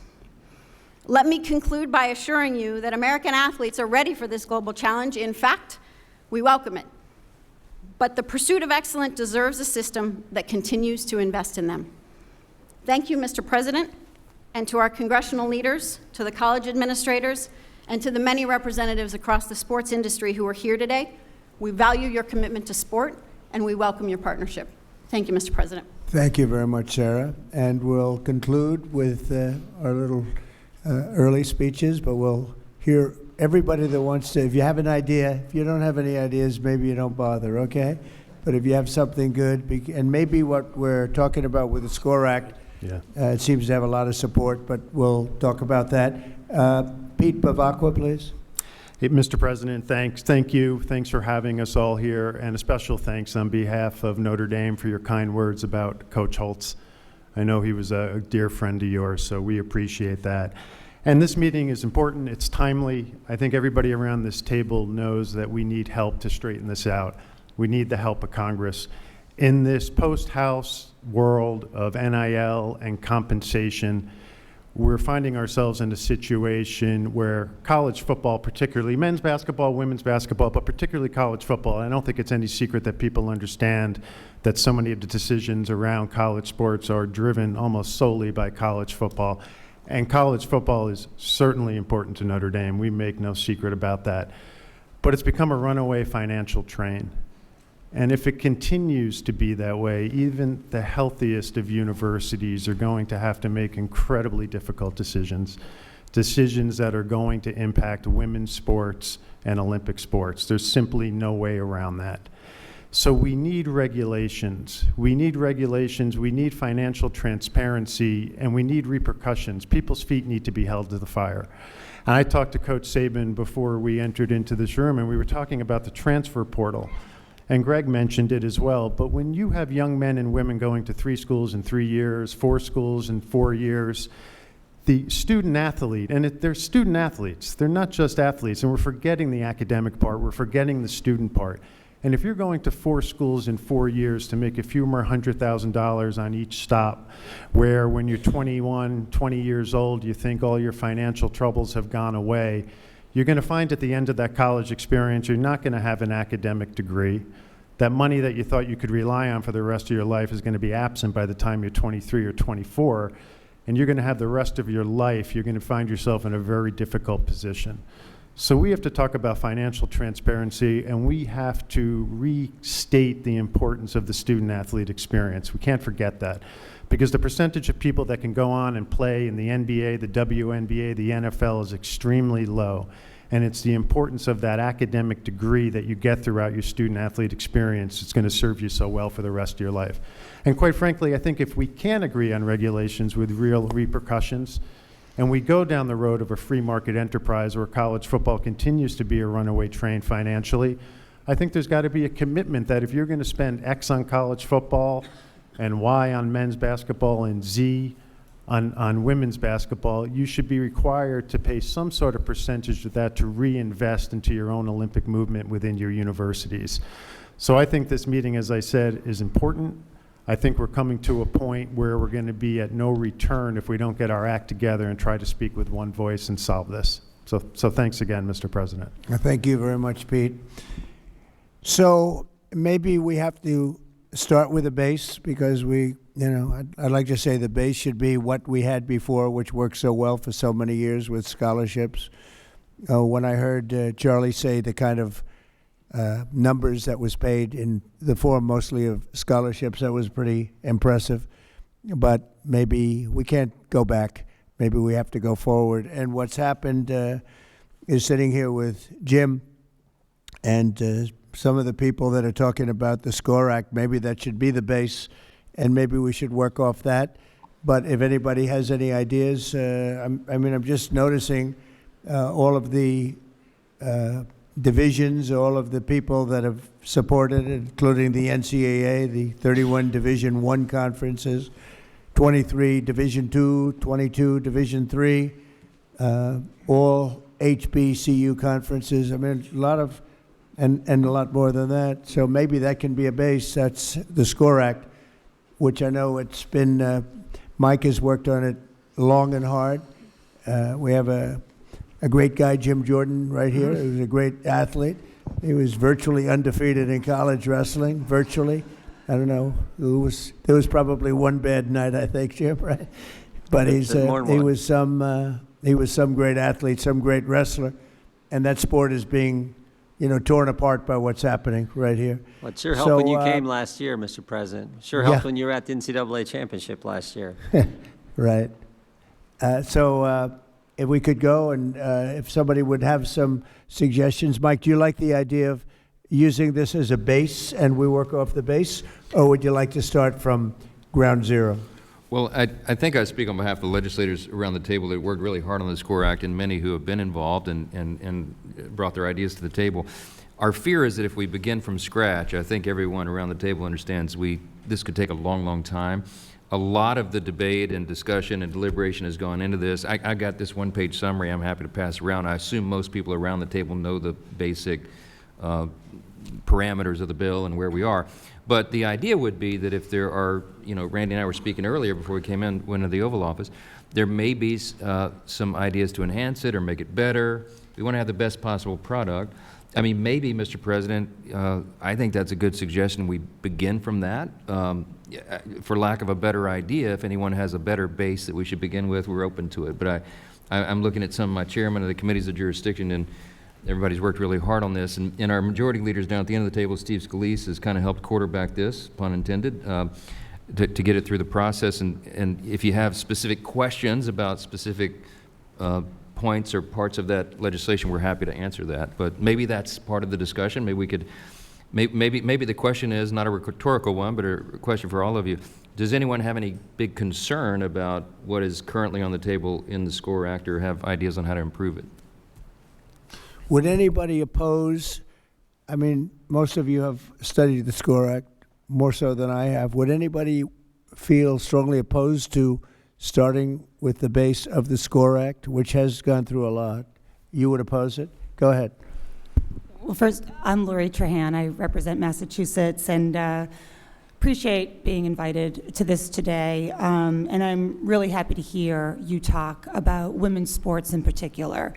Let me conclude by assuring you that American athletes are ready for this global challenge. In fact, we welcome it. But the pursuit of excellence deserves a system that continues to invest in them. Thank you, Mr. President, and to our congressional leaders, to the college administrators, and to the many representatives across the sports industry who are here today. We value your commitment to sport, and we welcome your partnership. Thank you, Mr. President. Thank you very much, Sarah. And we'll conclude with our little early speeches, but we'll hear everybody that wants to. If you have an idea, if you don't have any ideas, maybe you don't bother, okay? But if you have something good, and maybe what we're talking about with the SCORE Act, it seems to have a lot of support, but we'll talk about that. Pete Bavacqua, please. Hey, Mr. President, thank you. Thanks for having us all here, and a special thanks on behalf of Notre Dame for your kind words about Coach Holtz. I know he was a dear friend of yours, so we appreciate that. And this meeting is important. It's timely. I think everybody around this table knows that we need help to straighten this out. We need the help of Congress. In this post-House world of NIL and compensation, we're finding ourselves in a situation where college football, particularly men's basketball, women's basketball, but particularly college football, I don't think it's any secret that people understand that so many of the decisions around college sports are driven almost solely by college football. And college football is certainly important to Notre Dame. We make no secret about that. But it's become a runaway financial train. And if it continues to be that way, even the healthiest of universities are going to have to make incredibly difficult decisions that are going to impact women's sports and Olympic sports. There's simply no way around that. So we need regulations. We need regulations, we need financial transparency, and we need repercussions. People's feet need to be held to the fire. And I talked to Coach Saban before we entered into this room, and we were talking about the transfer portal. And Greg mentioned it as well, but when you have young men and women going to 3 schools in 3 years, 4 schools in 4 years, the student athlete, and they're student athletes, they're not just athletes, and we're forgetting the academic part, we're forgetting the student part. And if you're going to 4 schools in 4 years to make a few more $100,000 on each stop, where when you're 21, 20 years old, you think all your financial troubles have gone away, you're going to find at the end of that college experience, you're not going to have an academic degree. That money that you thought you could rely on for the rest of your life is going to be absent by the time you're 23 or 24, and you're going to have the rest of your life, you're going to find yourself in a very difficult position. So we have to talk about financial transparency, and we have to restate the importance of the student-athlete experience. We can't forget that, because the percentage of people that can go on and play in the NBA, the WNBA, the NFL is extremely low. And it's the importance of that academic degree that you get throughout your student-athlete experience that's going to serve you so well for the rest of your life. And quite frankly, I think if we can agree on regulations with real repercussions, and we go down the road of a free market enterprise where college football continues to be a runaway train financially, I think there's got to be a commitment that if you're going to spend X on college football and Y on men's basketball and Z on women's basketball, you should be required to pay some sort of percentage of that to reinvest into your own Olympic movement within your universities. So I think this meeting, as I said, is important. I think we're coming to a point where we're going to be at no return if we don't get our act together and try to speak with one voice and solve this. So thanks again, Mr. President. Thank you very much, Pete. So maybe we have to start with a base, because I'd like to say the base should be what we had before, which worked so well for so many years with scholarships. When I heard Charlie say the kind of numbers that was paid in the form mostly of scholarships, that was pretty impressive. But maybe we can't go back. Maybe we have to go forward. And what's happened is sitting here with Jim and some of the people that are talking about the SCORE Act, maybe that should be the base, and maybe we should work off that. But if anybody has any ideas, I'm just noticing all of the divisions, all of the people that have supported it, including the NCAA, the 31 Division I conferences, 23 Division II, 22 Division III, all HBCU conferences. I mean, a lot of, and a lot more than that. So maybe that can be a base. That's the SCORE Act, which I know it's been, Mike has worked on it long and hard. We have a great guy, Jim Jordan, right here. He was a great athlete. He was virtually undefeated in college wrestling, virtually. I don't know. There was probably one bad night, I think, Jim, right? But he was some great athlete, some great wrestler, and that sport is being, torn apart by what's happening right here. Well, it sure helped when you came last year, Mr. President. Sure helped when you were at the NCAA championship last year. Right. If we could go, and if somebody would have some suggestions. Mike, do you like the idea of using this as a base and we work off the base, or would you like to start from ground zero? Well, I think I speak on behalf of the legislators around the table that worked really hard on the SCORE Act, and many who have been involved and brought their ideas to the table. Our fear is that if we begin from scratch, I think everyone around the table understands this could take a long, long time. A lot of the debate and discussion and deliberation has gone into this. I got this one-page summary I'm happy to pass around. I assume most people around the table know the basic parameters of the bill and where we are. But the idea would be that if there are, Randy and I were speaking earlier before we went into the Oval Office, there may be some ideas to enhance it or make it better. We want to have the best possible product. I mean, maybe, Mr. President, I think that's a good suggestion. We begin from that. For lack of a better idea, if anyone has a better base that we should begin with, we're open to it. But I'm looking at some of my chairmen of the committees of jurisdiction, and everybody's worked really hard on this. And our majority leaders down at the end of the table, Steve Scalise, has kind of helped quarterback this, pun intended, to get it through the process. And if you have specific questions about specific points or parts of that legislation, we're happy to answer that. But maybe that's part of the discussion. Maybe we could, maybe the question is not a rhetorical one, but a question for all of you. Does anyone have any big concern about what is currently on the table in the SCORE Act, or have ideas on how to improve it? Would anybody oppose, I mean, most of you have studied the SCORE Act more so than I have. Would anybody feel strongly opposed to starting with the base of the SCORE Act, which has gone through a lot? You would oppose it? Go ahead. Well, first, I'm Lori Trahan. I represent Massachusetts and appreciate being invited to this today. And I'm really happy to hear you talk about women's sports in particular.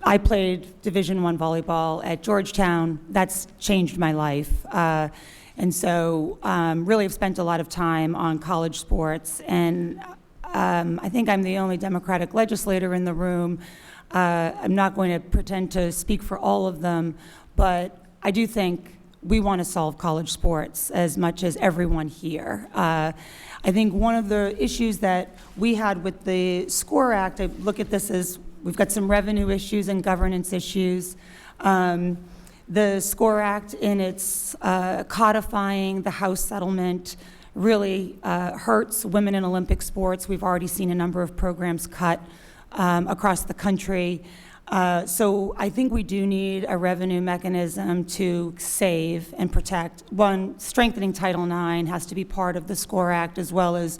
I played Division I volleyball at Georgetown. That's changed my life. And so really have spent a lot of time on college sports. And I think I'm the only Democratic legislator in the room. I'm not going to pretend to speak for all of them, but I do think we want to solve college sports as much as everyone here. I think one of the issues that we had with the SCORE Act, I look at this as we've got some revenue issues and governance issues. The SCORE Act, in its codifying the House settlement, really hurts women in Olympic sports. We've already seen a number of programs cut across the country. So I think we do need a revenue mechanism to save and protect. One, strengthening Title IX has to be part of the SCORE Act, as well as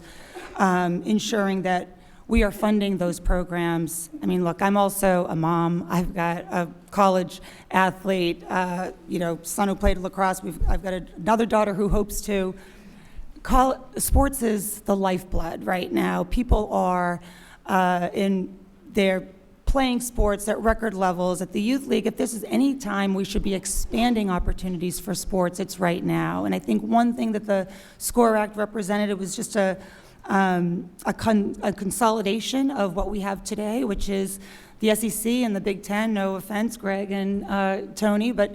ensuring that we are funding those programs. I mean, look, I'm also a mom. I've got a college athlete, son who played lacrosse. I've got another daughter who hopes to. Sports is the lifeblood right now. People are they're playing sports at record levels at the youth league. If this is any time we should be expanding opportunities for sports, it's right now. And I think one thing that the SCORE Act represented was just a consolidation of what we have today, which is the SEC and the Big Ten. No offense, Greg and Tony, but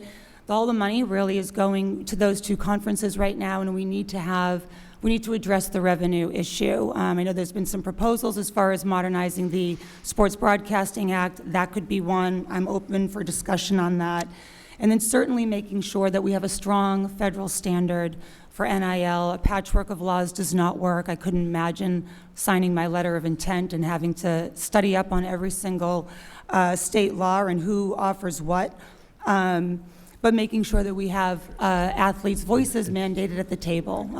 all the money really is going to those two conferences right now, and we need to address the revenue issue. I know there's been some proposals as far as modernizing the Sports Broadcasting Act. That could be one. I'm open for discussion on that. And then certainly making sure that we have a strong federal standard for NIL. A patchwork of laws does not work. I couldn't imagine signing my letter of intent and having to study up on every single state law and who offers what. But making sure that we have athletes' voices mandated at the table.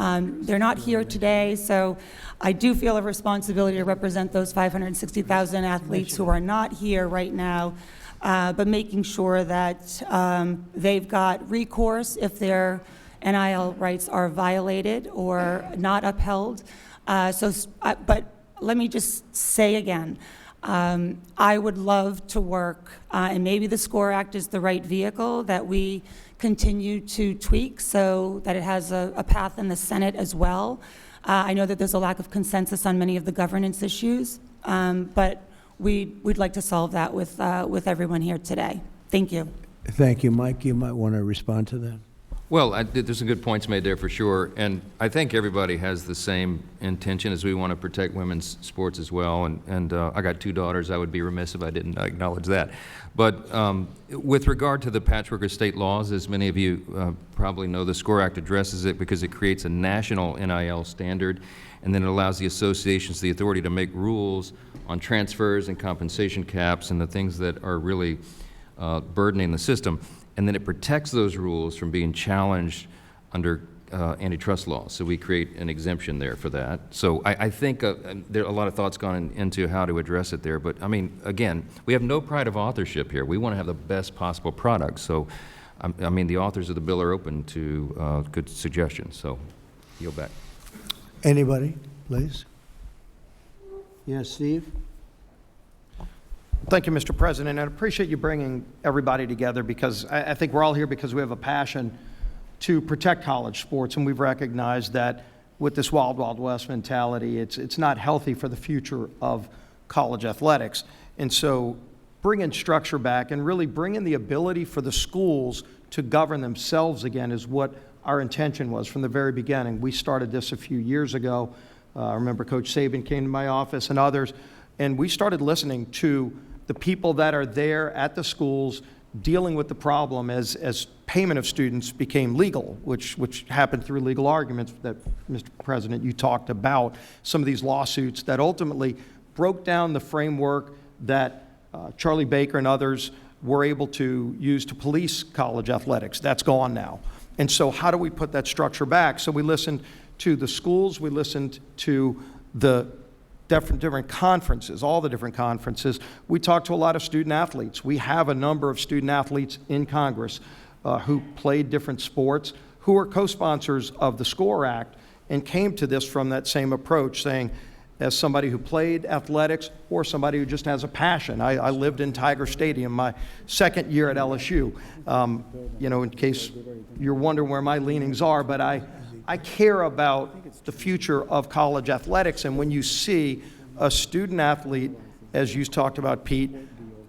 They're not here today, so I do feel a responsibility to represent those 560,000 athletes who are not here right now, but making sure that they've got recourse if their NIL rights are violated or not upheld. But let me just say again, I would love to work, and maybe the SCORE Act is the right vehicle, that we continue to tweak so that it has a path in the Senate as well. I know that there's a lack of consensus on many of the governance issues, but we'd like to solve that with everyone here today. Thank you. Thank you. Mike, you might want to respond to that. Well, there's some good points made there for sure, and I think everybody has the same intention as we want to protect women's sports as well, and I got two daughters. I would be remiss if I didn't acknowledge that. But with regard to the patchwork of state laws, as many of you probably know, the SCORE Act addresses it because it creates a national NIL standard, and then it allows the associations the authority to make rules on transfers and compensation caps and the things that are really burdening the system. And then it protects those rules from being challenged under antitrust laws. So we create an exemption there for that. So I think there are a lot of thoughts gone into how to address it there. But I mean, again, we have no pride of authorship here. We want to have the best possible product. So, I mean, the authors of the bill are open to good suggestions. So, yield back. Anybody, please? Yes, Steve? Thank you, Mr. President. I appreciate you bringing everybody together, because I think we're all here because we have a passion to protect college sports, and we've recognized that with this wild, wild west mentality, it's not healthy for the future of college athletics. And so bringing structure back and really bringing the ability for the schools to govern themselves again is what our intention was from the very beginning. We started this a few years ago. I remember Coach Saban came to my office and others, and we started listening to the people that are there at the schools dealing with the problem as payment of students became legal, which happened through legal arguments that, Mr. President, you talked about, some of these lawsuits that ultimately broke down the framework that Charlie Baker and others were able to use to police college athletics. That's gone now. And so how do we put that structure back? So we listened to the schools, we listened to the different conferences, all the different conferences. We talked to a lot of student athletes. We have a number of student athletes in Congress who played different sports, who are co-sponsors of the SCORE Act, and came to this from that same approach, saying, as somebody who played athletics or somebody who just has a passion. I lived in Tiger Stadium my second year at LSU. You know, in case you're wondering where my leanings are, but I care about the future of college athletics, and when you see a student athlete, as you talked about, Pete,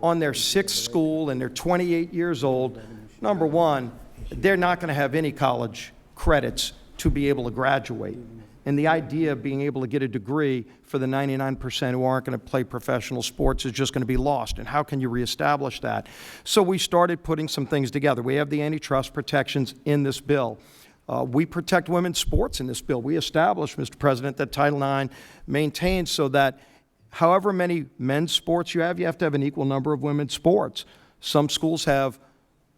on their sixth school and they're 28 years old, number one, they're not going to have any college credits to be able to graduate. And the idea of being able to get a degree for the 99% who aren't going to play professional sports is just going to be lost. And how can you reestablish that? So we started putting some things together. We have the antitrust protections in this bill. We protect women's sports in this bill. We established, Mr. President, that Title IX maintains so that however many men's sports you have to have an equal number of women's sports. Some schools have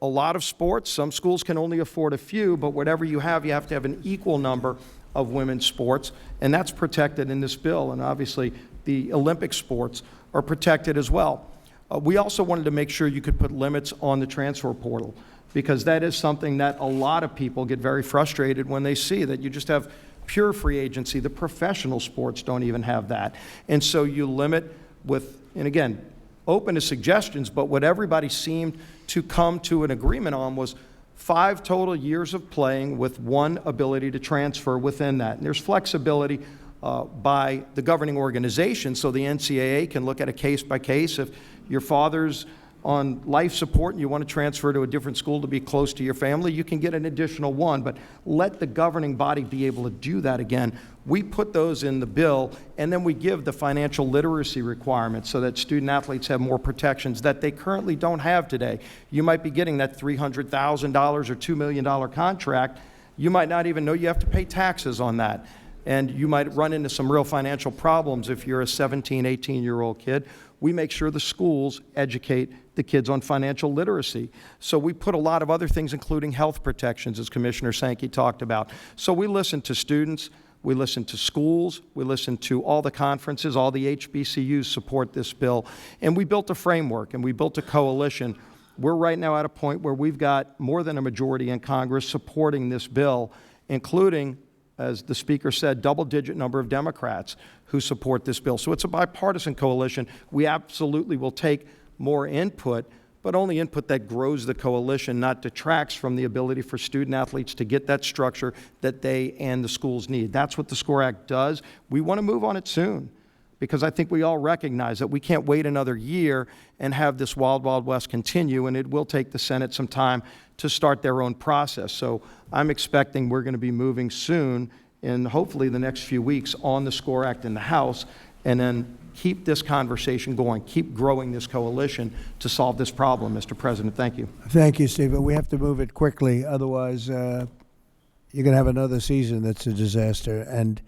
a lot of sports. Some schools can only afford a few, but whatever you have to have an equal number of women's sports, and that's protected in this bill. And obviously, the Olympic sports are protected as well. We also wanted to make sure you could put limits on the transfer portal, because that is something that a lot of people get very frustrated when they see that you just have pure free agency. The professional sports don't even have that. And so you limit with, and again, open to suggestions, but what everybody seemed to come to an agreement on was 5 total years of playing with 1 ability to transfer within that. And there's flexibility by the governing organization, so the NCAA can look at a case by case. If your father's on life support and you want to transfer to a different school to be close to your family, you can get an additional 1, but let the governing body be able to do that again. We put those in the bill, and then we give the financial literacy requirements so that student athletes have more protections that they currently don't have today. You might be getting that $300,000 or $2 million contract. You might not even know you have to pay taxes on that. And you might run into some real financial problems if you're a 17, 18-year-old kid. We make sure the schools educate the kids on financial literacy. So we put a lot of other things, including health protections, as Commissioner Sankey talked about. So we listen to students, we listen to schools, we listen to all the conferences, all the HBCUs support this bill. And we built a framework, and we built a coalition. We're right now at a point where we've got more than a majority in Congress supporting this bill, including, as the Speaker said, double-digit number of Democrats who support this bill. So it's a bipartisan coalition. We absolutely will take more input, but only input that grows the coalition, not detracts from the ability for student athletes to get that structure that they and the schools need. That's what the SCORE Act does. We want to move on it soon, because I think we all recognize that we can't wait another year and have this wild, wild west continue, and it will take the Senate some time to start their own process. So I'm expecting we're going to be moving soon, in hopefully the next few weeks, on the SCORE Act in the House, and then keep this conversation going, keep growing this coalition to solve this problem. Mr. President, thank you. Thank you, Stephen. We have to move it quickly, otherwise you're going to have another season that's a disaster, and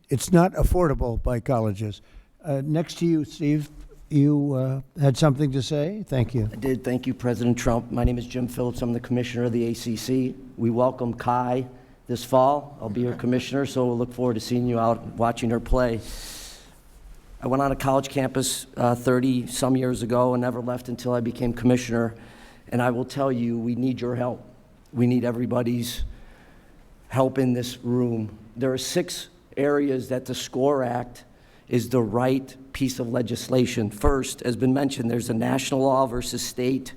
it's not affordable by colleges. Next to you, Steve, you had something to say? Thank you. I did. Thank you, President Trump. My name is Jim Phillips. I'm the commissioner of the ACC. We welcome Kai this fall. I'll be your commissioner, so we'll look forward to seeing you out watching her play. I went on a college campus 30-some years ago and never left until I became commissioner. And I will tell you, we need your help. We need everybody's help in this room. There are 6 areas that the SCORE Act is the right piece of legislation. First, as been mentioned, there's a national law versus state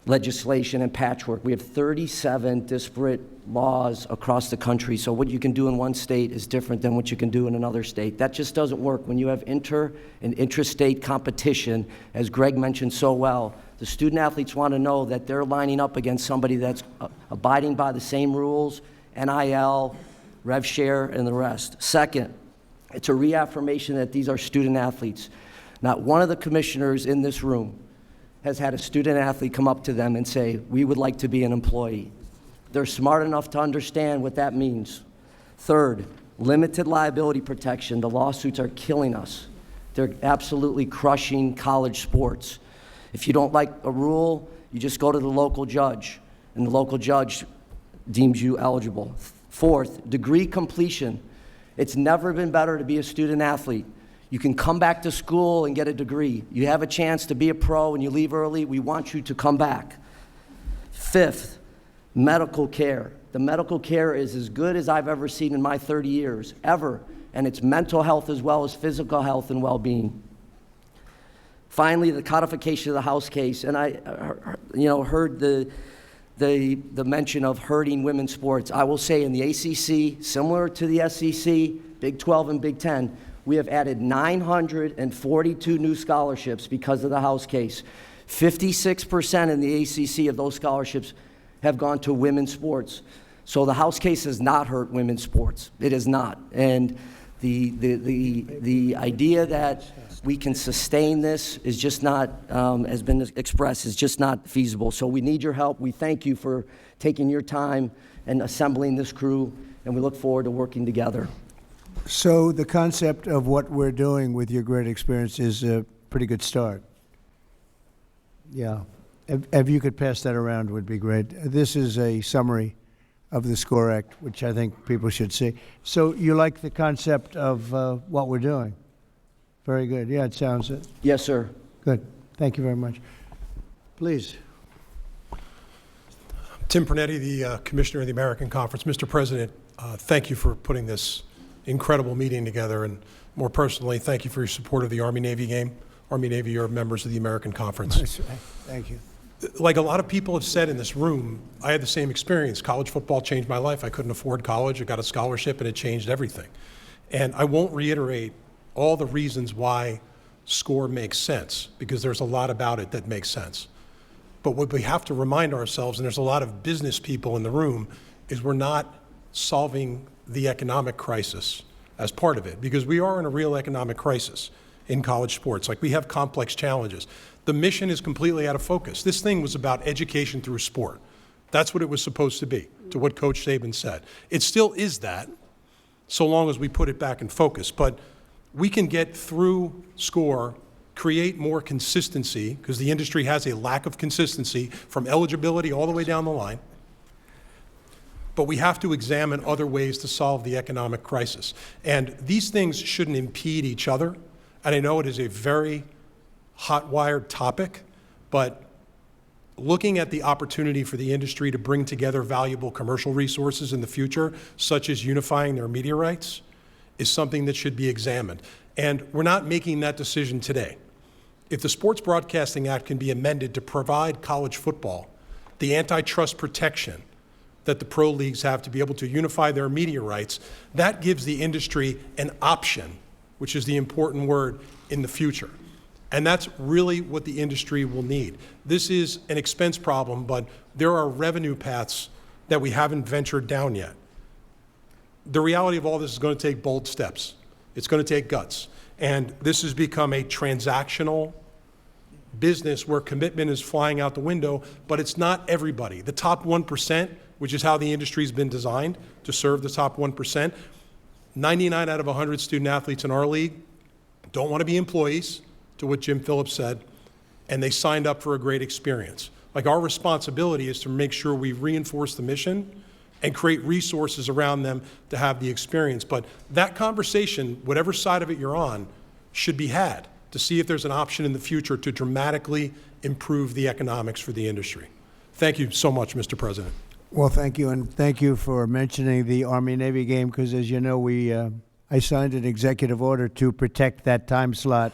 legislation and patchwork. We have 37 disparate laws across the country, so what you can do in one state is different than what you can do in another state. That just doesn't work. When you have inter and intrastate competition, as Greg mentioned so well, the student athletes want to know that they're lining up against somebody that's abiding by the same rules, NIL, rev share, and the rest. Second, it's a reaffirmation that these are student athletes. Not one of the commissioners in this room has had a student athlete come up to them and say, we would like to be an employee. They're smart enough to understand what that means. Third, limited liability protection. The lawsuits are killing us. They're absolutely crushing college sports. If you don't like a rule, you just go to the local judge, and the local judge deems you eligible. Fourth, degree completion. It's never been better to be a student athlete. You can come back to school and get a degree. You have a chance to be a pro and you leave early, we want you to come back. Fifth, medical care. The medical care is as good as I've ever seen in my 30 years, ever. And it's mental health as well as physical health and well-being. Finally, the codification of the House case. And I heard the mention of hurting women's sports. I will say in the ACC, similar to the SEC, Big 12 and Big 10, we have added 942 new scholarships because of the House case. 56% in the ACC of those scholarships have gone to women's sports. So the House case has not hurt women's sports. It has not. And The idea that we can sustain this is just not, has been expressed, is just not feasible. So we need your help. We thank you for taking your time and assembling this crew, and we look forward to working together. So the concept of what we're doing with your great experience is a pretty good start. Yeah. If you could pass that around would be great. This is a summary of the SCORE Act, which I think people should see. So you like the concept of what we're doing? Very good. Yeah, it sounds it. Yes, sir. Good. Thank you very much. Please. Tim Pernetti, the Commissioner of the American Conference. Mr. President, thank you for putting this incredible meeting together, and more personally, thank you for your support of the Army-Navy game. Army-Navy are members of the American Conference. Thank you. Like a lot of people have said in this room, I had the same experience. College football changed my life. I couldn't afford college. I got a scholarship, and it changed everything. And I won't reiterate all the reasons why SCORE makes sense, because there's a lot about it that makes sense. But what we have to remind ourselves, and there's a lot of business people in the room, is we're not solving the economic crisis as part of it, because we are in a real economic crisis in college sports. Like, we have complex challenges. The mission is completely out of focus. This thing was about education through sport. That's what it was supposed to be, to what Coach Saban said. It still is that, so long as we put it back in focus. But we can get through SCORE, create more consistency, because the industry has a lack of consistency from eligibility all the way down the line. But we have to examine other ways to solve the economic crisis. And these things shouldn't impede each other. And I know it is a very hot-wired topic, but looking at the opportunity for the industry to bring together valuable commercial resources in the future, such as unifying their media rights, is something that should be examined. And we're not making that decision today. If the Sports Broadcasting Act can be amended to provide college football the antitrust protection that the pro leagues have to be able to unify their media rights, that gives the industry an option, which is the important word, in the future. And that's really what the industry will need. This is an expense problem, but there are revenue paths that we haven't ventured down yet. The reality of all this is going to take bold steps. It's going to take guts. And this has become a transactional business where commitment is flying out the window, but it's not everybody. The top 1%, which is how the industry's been designed to serve the top 1%, 99 out of 100 student athletes in our league don't want to be employees, to what Jim Phillips said, and they signed up for a great experience. Like, our responsibility is to make sure we reinforce the mission and create resources around them to have the experience. But that conversation, whatever side of it you're on, should be had to see if there's an option in the future to dramatically improve the economics for the industry. Thank you so much, Mr. President. Well, thank you, and thank you for mentioning the Army-Navy game, because as you know, I signed an executive order to protect that time slot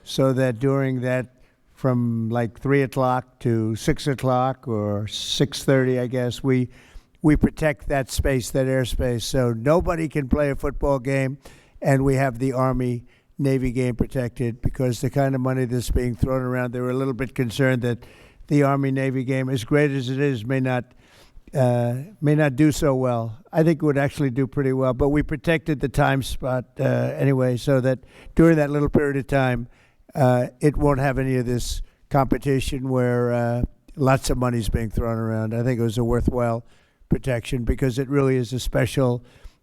so that during that, from like 3 o'clock to 6 o'clock or 6:30, I guess, we protect that space, that airspace, so nobody can play a football game, and we have the Army-Navy game protected, because the kind of money that's being thrown around, they were a little bit concerned that the Army-Navy game, as great as it is, may not do so well. I think it would actually do pretty well, but we protected the time spot anyway, so that during that little period of time, it won't have any of this competition where lots of money's being thrown around. I think it was a worthwhile protection, because it really is it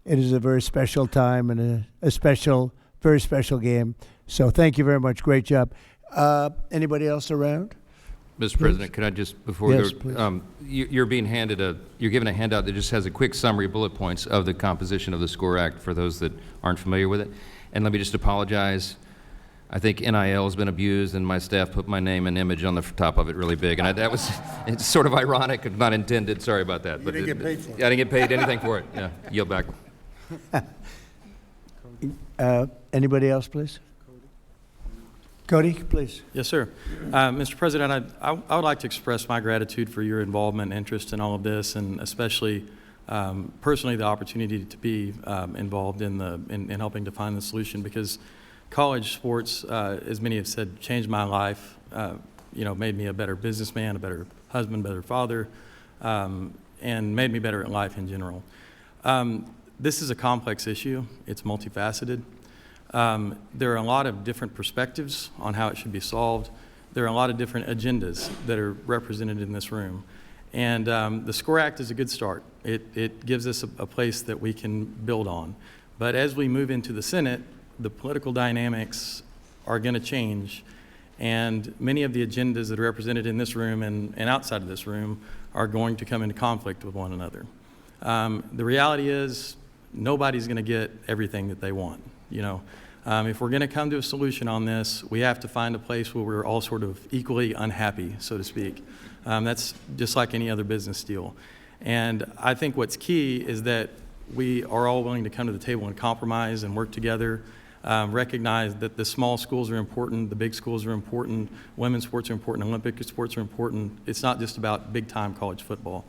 is a very special time and a special, very special game. So thank you very much. Great job. Anybody else around? Mr. President, could I just, before Yes, we go, you're given a handout that just has a quick summary, bullet points of the composition of the SCORE Act for those that aren't familiar with it. And let me just apologize. I think NIL has been abused, and my staff put my name and image on the top of it really big. And it's sort of ironic, not intended. Sorry about that. You didn't get paid for it. I didn't get paid anything for it. Yeah, yield back. Anybody else, please? Cody, please. Yes, sir. Mr. President, I would like to express my gratitude for your involvement and interest in all of this, and especially personally the opportunity to be involved in helping to find the solution, because college sports, as many have said, changed my life, made me a better businessman, a better husband, better father, and made me better at life in general. This is a complex issue. It's multifaceted. There are a lot of different perspectives on how it should be solved. There are a lot of different agendas that are represented in this room. And the SCORE Act is a good start. It gives us a place that we can build on. But as we move into the Senate, the political dynamics are going to change, and many of the agendas that are represented in this room and outside of this room are going to come into conflict with one another. The reality is nobody's going to get everything that they want. If we're going to come to a solution on this, we have to find a place where we're all sort of equally unhappy, so to speak. That's just like any other business deal. And I think what's key is that we are all willing to come to the table and compromise and work together, recognize that the small schools are important, the big schools are important, women's sports are important, Olympic sports are important. It's not just about big-time college football.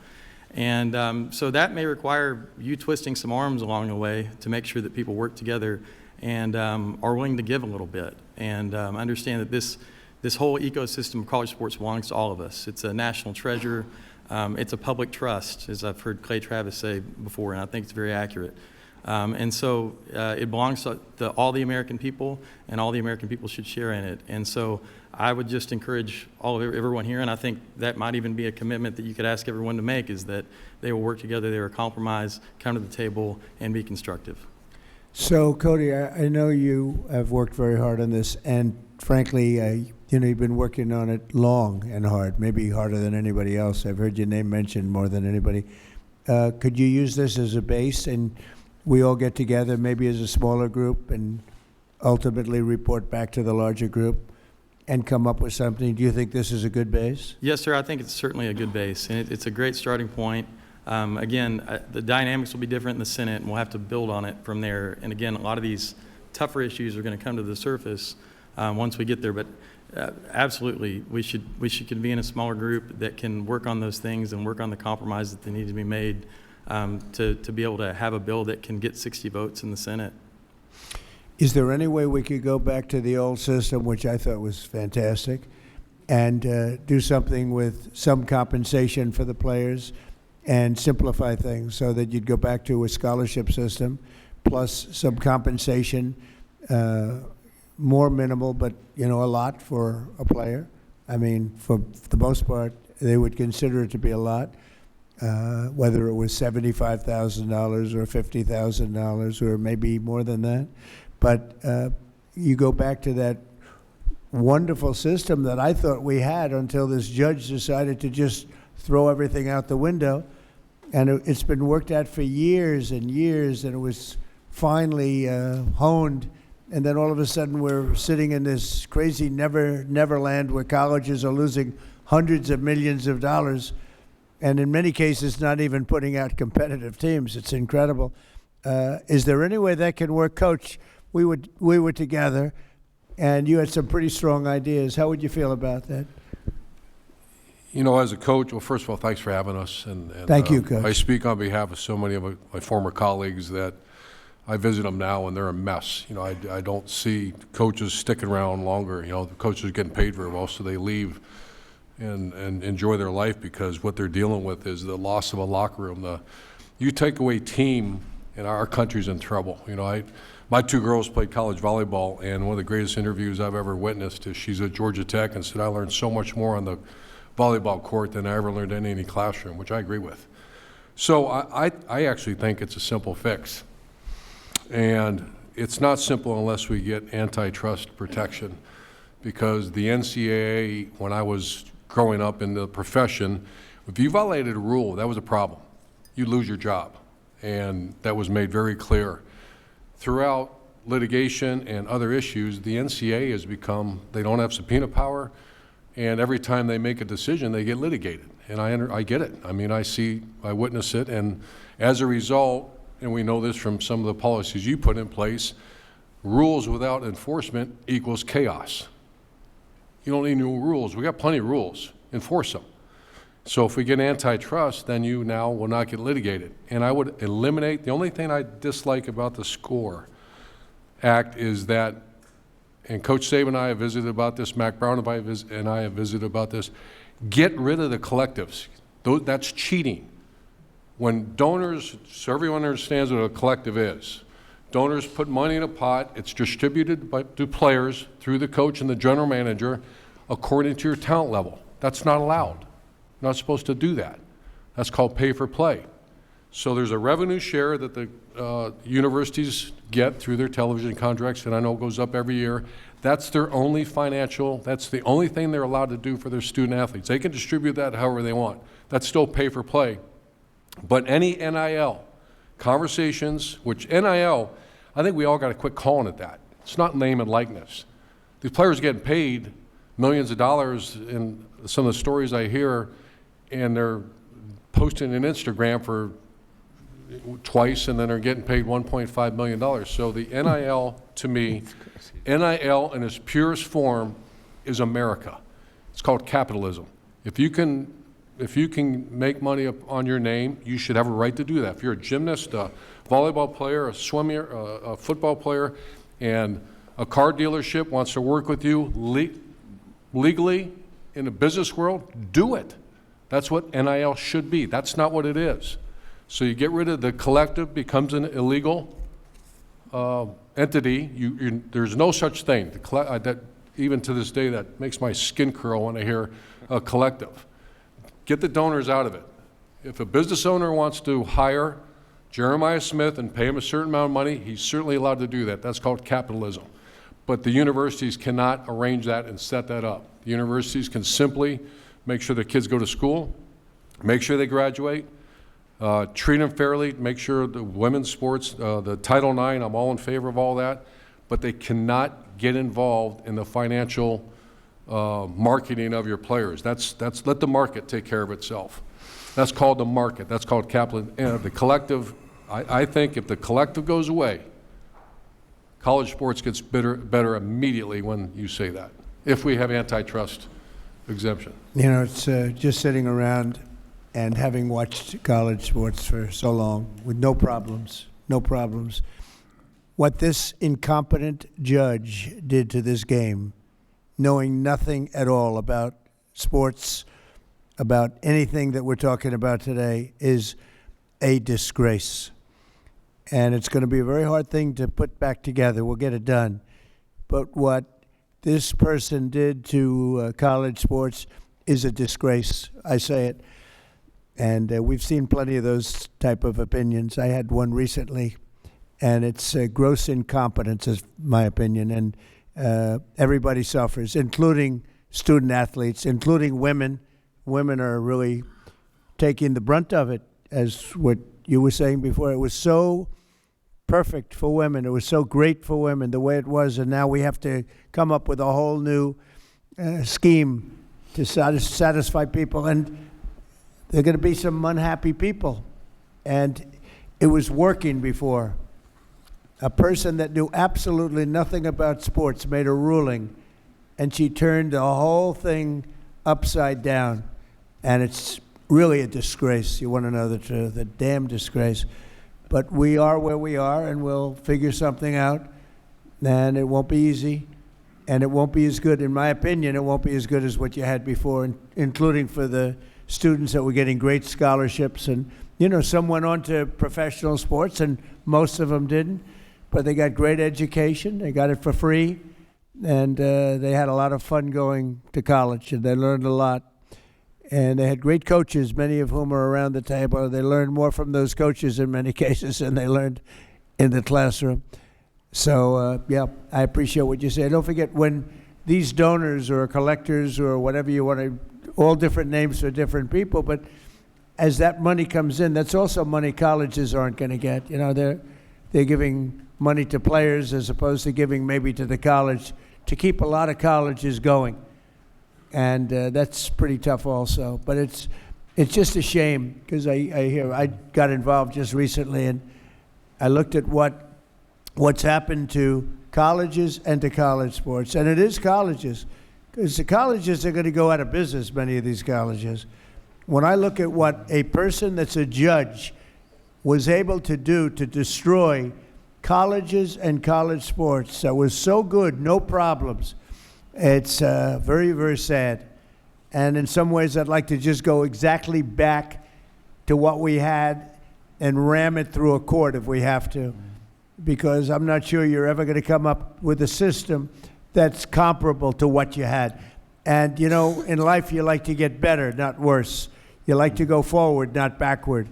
And so that may require you twisting some arms along the way to make sure that people work together and are willing to give a little bit and understand that this whole ecosystem of college sports belongs to all of us. It's a national treasure. It's a public trust, as I've heard Clay Travis say before, and I think it's very accurate. And so it belongs to all the American people, and all the American people should share in it. And so I would just encourage everyone here, and I think that might even be a commitment that you could ask everyone to make, is that they will work together, they will compromise, come to the table, and be constructive. So, Cody, I know you have worked very hard on this, and frankly, you've been working on it long and hard, maybe harder than anybody else. I've heard your name mentioned more than anybody. Could you use this as a base, and we all get together, maybe as a smaller group, and ultimately report back to the larger group and come up with something? Do you think this is a good base? Yes, sir. I think it's certainly a good base, and it's a great starting point. Again, the dynamics will be different in the Senate, and we'll have to build on it from there. And again, a lot of these tougher issues are going to come to the surface once we get there. But absolutely, we should convene a smaller group that can work on those things and work on the compromises that need to be made to be able to have a bill that can get 60 votes in the Senate. Is there any way we could go back to the old system, which I thought was fantastic, and do something with some compensation for the players and simplify things so that you'd go back to a scholarship system plus some compensation, more minimal, but a lot for a player? I mean, for the most part, they would consider it to be a lot, whether it was $75,000 or $50,000 or maybe more than that. But you go back to that wonderful system that I thought we had until this judge decided to just throw everything out the window. And it's been worked at for years and years, and it was finally honed. And then all of a sudden we're sitting in this crazy neverland where colleges are losing hundreds of millions of dollars, and in many cases not even putting out competitive teams. It's incredible. Is there any way that can work? Coach, we were together, and you had some pretty strong ideas. How would you feel about that? As a coach, well, first of all, thanks for having us. And Thank you, Coach. I speak on behalf of so many of my former colleagues that I visit them now, and they're a mess. I don't see coaches sticking around longer. The coaches are getting paid very well, so they leave and enjoy their life, because what they're dealing with is the loss of a locker room. You take away team, and our country's in trouble. My two girls played college volleyball, and one of the greatest interviews I've ever witnessed is she's at Georgia Tech and said, I learned so much more on the volleyball court than I ever learned in any classroom, which I agree with. So I actually think it's a simple fix. And it's not simple unless we get antitrust protection, because the NCAA, when I was growing up in the profession, if you violated a rule, that was a problem. You'd lose your job. And that was made very clear. Throughout litigation and other issues, the NCAA has become, they don't have subpoena power, and every time they make a decision, they get litigated. And I get it. I mean, I witness it, and as a result, and we know this from some of the policies you put in place, rules without enforcement equals chaos. You don't need new rules. We got plenty of rules. Enforce them. So if we get antitrust, then you now will not get litigated. And I would eliminate, the only thing I dislike about the SCORE Act is that, and Coach Saban and I have visited about this, Mac Brown and I have visited about this, get rid of the collectives. That's cheating. When donors, so everyone understands what a collective is, donors put money in a pot, it's distributed to players through the coach and the general manager according to your talent level. That's not allowed. You're not supposed to do that. That's called pay for play. So there's a revenue share that the universities get through their television contracts, and I know it goes up every year. That's their only financial, that's the only thing they're allowed to do for their student athletes. They can distribute that however they want. That's still pay for play. But any NIL conversations, which NIL, I think we all got to quit calling it that. It's not name and likeness. These players are getting paid millions of dollars in some of the stories I hear, and they're posting on Instagram for twice, and then they're getting paid $1.5 million. So the NIL, to me, NIL in its purest form is America. It's called capitalism. If you can make money on your name, you should have a right to do that. If you're a gymnast, a volleyball player, a swimmer, a football player, and a car dealership wants to work with you legally in the business world, do it. That's what NIL should be. That's not what it is. So you get rid of the collective, becomes an illegal entity. There's no such thing. That even to this day, that makes my skin curl when I hear a collective. Get the donors out of it. If a business owner wants to hire Jeremiah Smith and pay him a certain amount of money, he's certainly allowed to do that. That's called capitalism. But the universities cannot arrange that and set that up. The universities can simply make sure the kids go to school, make sure they graduate, treat them fairly, make sure the women's sports, the Title IX, I'm all in favor of all that, but they cannot get involved in the financial marketing of your players. That's let the market take care of itself. That's called the market. That's called capitalism. And the collective, I think if the collective goes away, college sports gets better immediately when you say that, if we have antitrust exemption. You know, it's just sitting around and having watched college sports for so long with no problems, what this incompetent judge did to this game, knowing nothing at all about sports, about anything that we're talking about today, is a disgrace. And it's going to be a very hard thing to put back together. We'll get it done. But what this person did to college sports is a disgrace. I say it. And we've seen plenty of those type of opinions. I had one recently, and it's gross incompetence, is my opinion. And everybody suffers, including student athletes, including women. Women are really taking the brunt of it, as what you were saying before. It was so perfect for women. It was so great for women, the way it was, and now we have to come up with a whole new scheme to satisfy people. And there are going to be some unhappy people. And it was working before. A person that knew absolutely nothing about sports made a ruling, and she turned the whole thing upside down. And it's really a disgrace. You want to know the truth, a damn disgrace. But we are where we are, and we'll figure something out. And it won't be easy, and it won't be as good, in my opinion, it won't be as good as what you had before, including for the students that were getting great scholarships. And, you know, some went on to professional sports, and most of them didn't. But they got great education. They got it for free. And they had a lot of fun going to college, and they learned a lot. And they had great coaches, many of whom are around the table. They learned more from those coaches in many cases than they learned in the classroom. So, yeah, I appreciate what you say. Don't forget, when these donors or collectors or whatever you want to, all different names for different people, but as that money comes in, that's also money colleges aren't going to get. You know, they're giving money to players as opposed to giving maybe to the college to keep a lot of colleges going. And that's pretty tough also. But it's just a shame, because I got involved just recently, and I looked at what's happened to colleges and to college sports. And it is colleges, because the colleges are going to go out of business, many of these colleges. When I look at what a person that's a judge was able to do to destroy colleges and college sports that was so good, no problems, it's very, very sad. And in some ways, I'd like to just go exactly back to what we had and ram it through a court if we have to, because I'm not sure you're ever going to come up with a system that's comparable to what you had. And, you know, in life, you like to get better, not worse. You like to go forward, not backward.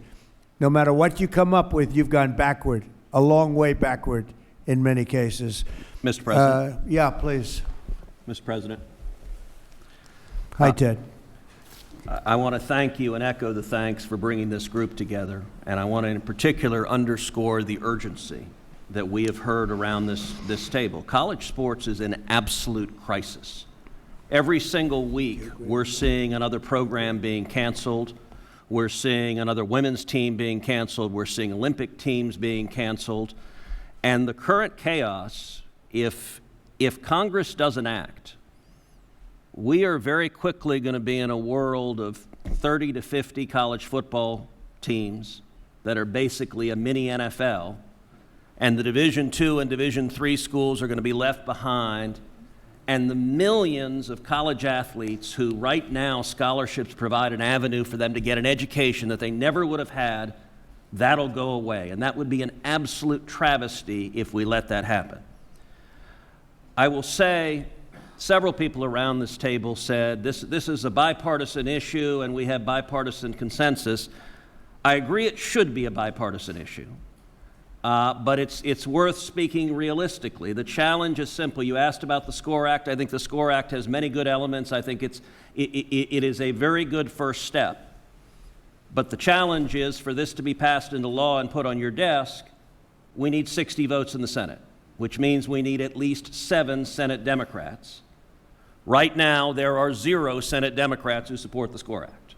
No matter what you come up with, you've gone backward, a long way backward in many cases. Mr. President. Yeah, please. Mr. President. Hi, Ted. I want to thank you and echo the thanks for bringing this group together. And I want to in particular underscore the urgency that we have heard around this table. College sports is in absolute crisis. Every single week, we're seeing another program being canceled. We're seeing another women's team being canceled. We're seeing Olympic teams being canceled. And the current chaos, if Congress doesn't act, we are very quickly going to be in a world of 30 to 50 college football teams that are basically a mini NFL, and the Division II and Division III schools are going to be left behind, and the millions of college athletes who right now scholarships provide an avenue for them to get an education that they never would have had, that'll go away. And that would be an absolute travesty if we let that happen. I will say, several people around this table said this is a bipartisan issue and we have bipartisan consensus. I agree it should be a bipartisan issue. But it's worth speaking realistically. The challenge is simple. You asked about the SCORE Act. I think the SCORE Act has many good elements. I think it is a very good first step. But the challenge is for this to be passed into law and put on your desk, we need 60 votes in the Senate, which means we need at least 7 Senate Democrats. Right now, there are 0 Senate Democrats who support the SCORE Act.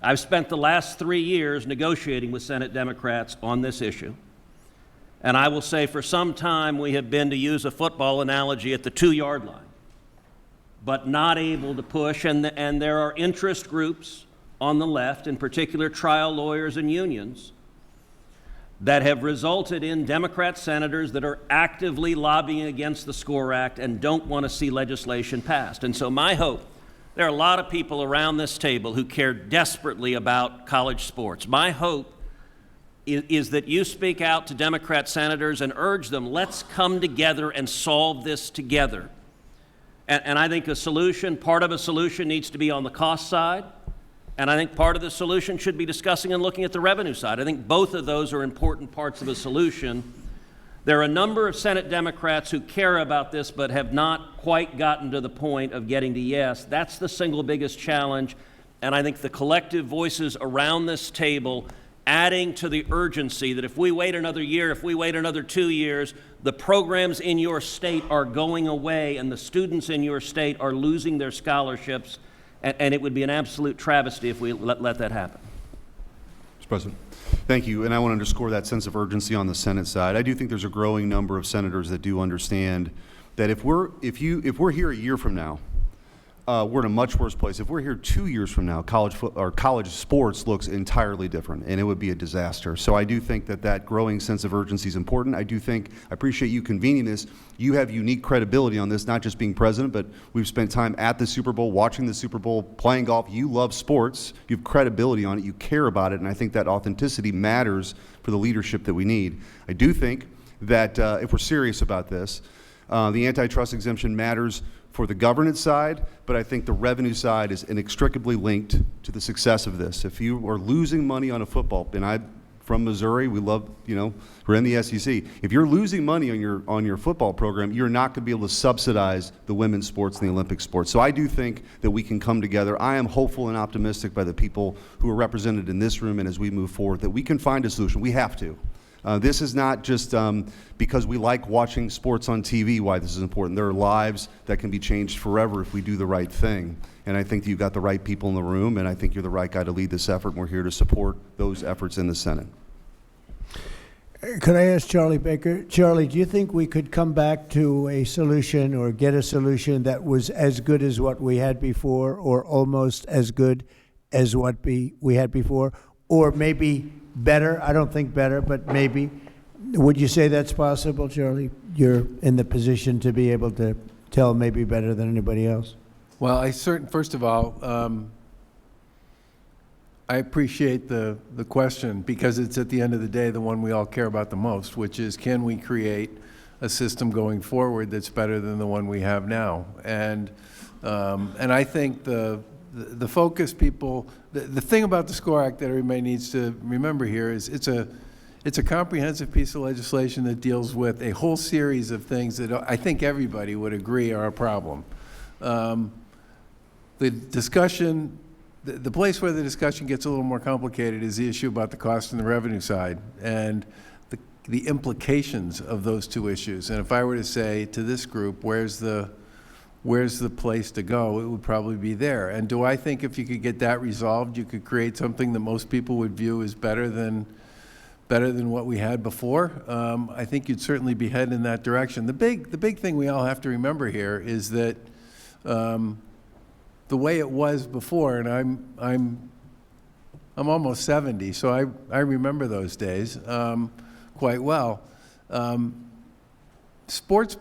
I've spent the last 3 years negotiating with Senate Democrats on this issue. And I will say for some time we have been, to use a football analogy, at the 2-yard line, but not able to push. And there are interest groups on the left, in particular trial lawyers and unions, that have resulted in Democrat senators that are actively lobbying against the SCORE Act and don't want to see legislation passed. And so my hope, there are a lot of people around this table who care desperately about college sports. My hope is that you speak out to Democrat senators and urge them, let's come together and solve this together. And I think part of a solution needs to be on the cost side, and I think part of the solution should be discussing and looking at the revenue side. I think both of those are important parts of a solution. There are a number of Senate Democrats who care about this but have not quite gotten to the point of getting to yes. That's the single biggest challenge, and I think the collective voices around this table adding to the urgency that if we wait another year, if we wait another 2 years, the programs in your state are going away and the students in your state are losing their scholarships, and it would be an absolute travesty if we let that happen. Mr. President. Thank you, and I want to underscore that sense of urgency on the Senate side. I do think there's a growing number of senators that do understand that if we're here a year from now, we're in a much worse place. If we're here 2 years from now, college sports looks entirely different, and it would be a disaster. So I do think that growing sense of urgency is important. I appreciate you convening this. You have unique credibility on this, not just being president, but we've spent time at the Super Bowl, watching the Super Bowl, playing golf. You love sports. You have credibility on it. You care about it, and I think that authenticity matters for the leadership that we need. I do think that if we're serious about this, the antitrust exemption matters for the governance side, but I think the revenue side is inextricably linked to the success of this. If you are losing money on a football, and I'm from Missouri, we love, we're in the SEC. If you're losing money on your football program, you're not going to be able to subsidize the women's sports and the Olympic sports. So I do think that we can come together. I am hopeful and optimistic by the people who are represented in this room, and as we move forward, that we can find a solution. We have to. This is not just because we like watching sports on TV why this is important. There are lives that can be changed forever if we do the right thing. And I think that you've got the right people in the room, and I think you're the right guy to lead this effort, and we're here to support those efforts in the Senate. Could I ask Charlie Baker? Charlie, do you think we could come back to a solution or get a solution that was as good as what we had before, or almost as good as what we had before, or maybe better? I don't think better, but maybe. Would you say that's possible, Charlie? You're in the position to be able to tell maybe better than anybody else. Well, first of all, I appreciate the question because it's at the end of the day the one we all care about the most, which is can we create a system going forward that's better than the one we have now? And I think the focus people, the thing about the SCORE Act that everybody needs to remember here is it's a comprehensive piece of legislation that deals with a whole series of things that I think everybody would agree are a problem. The discussion, the place where the discussion gets a little more complicated is the issue about the cost and the revenue side and the implications of those two issues. And if I were to say to this group, where's the place to go, it would probably be there. And do I think if you could get that resolved, you could create something that most people would view as better than what we had before? I think you'd certainly be heading in that direction. The big thing we all have to remember here is that the way it was before, and I'm almost 70, so I remember those days quite well. Sports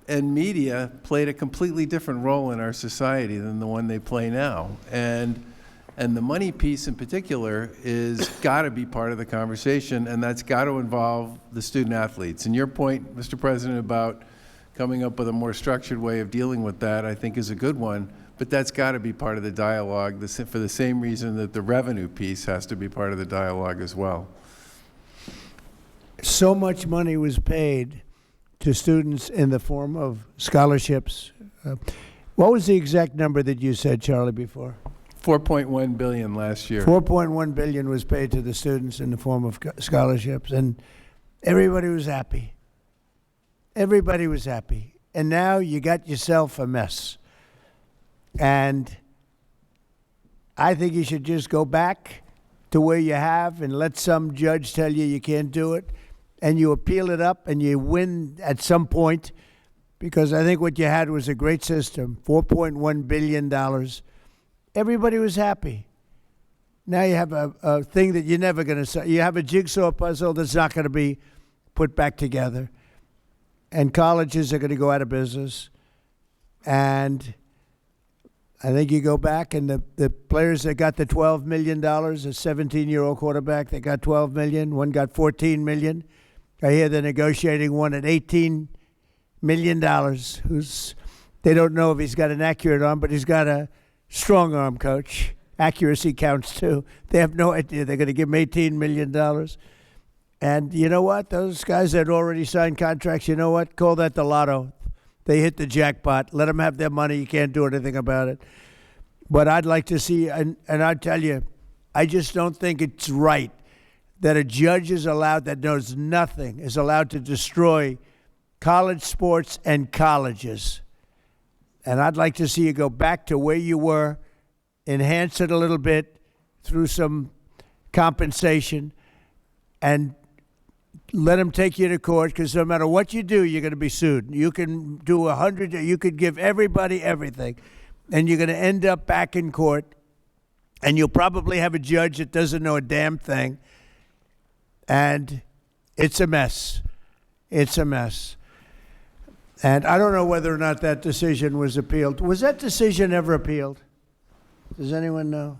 and media played a completely different role in our society than the one they play now. And the money piece in particular is got to be part of the conversation, and that's got to involve the student athletes. And your point, Mr. President, about coming up with a more structured way of dealing with that, I think is a good one, but that's got to be part of the dialogue for the same reason that the revenue piece has to be part of the dialogue as well. So much money was paid to students in the form of scholarships. What was the exact number that you said, Charlie, before? $4.1 billion last year. $4.1 billion was paid to the students in the form of scholarships, and everybody was happy. Everybody was happy. And now you got yourself a mess. And I think you should just go back to where you have and let some judge tell you can't do it, and you appeal it up and you win at some point, because I think what you had was a great system, $4.1 billion. Everybody was happy. Now you have a thing that you're never going to, you have a jigsaw puzzle that's not going to be put back together. And colleges are going to go out of business. And I think you go back and the players that got the $12 million, a 17-year-old quarterback that got $12 million, one got $14 million. I hear they're negotiating one at $18 million, they don't know if he's got an accurate arm, but he's got a strong arm, coach. Accuracy counts too. They have no idea. They're going to give him $18 million. And you know what? Those guys that already signed contracts, you know what? Call that the lotto. They hit the jackpot. Let them have their money. You can't do anything about it. But I'd like to see, and I tell you, I just don't think it's right that a judge is allowed, that knows nothing, is allowed to destroy college sports and colleges. And I'd like to see you go back to where you were, enhance it a little bit through some compensation, and let them take you to court, because no matter what you do, you're going to be sued. You can do 100, you could give everybody everything, and you're going to end up back in court, and you'll probably have a judge that doesn't know a damn thing, and it's a mess. It's a mess. And I don't know whether or not that decision was appealed. Was that decision ever appealed? Does anyone know?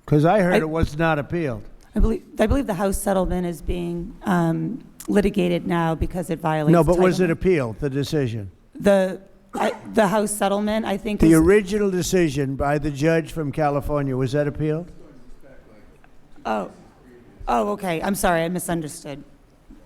Because I heard it was not appealed. I believe the House settlement is being litigated now because it violates. No, but was Title it appealed, the decision? The House settlement, I think. The original decision by the judge from California, was that appealed? Oh, okay. I'm sorry, I misunderstood.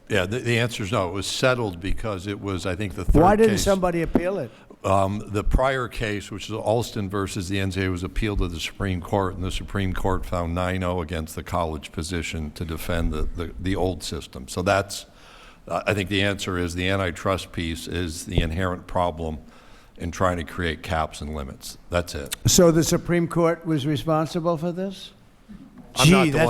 Yeah, the answer is no. It was settled because it was, I think, the third case. Why didn't somebody appeal it? The prior case, which is Alston versus the NCAA, was appealed to the Supreme Court, and the Supreme Court found 9-0 against the college position to defend the old system. So that's, I think the answer is the antitrust piece is the inherent problem in trying to create caps and limits. That's it. So the Supreme Court was responsible for this? I'm not the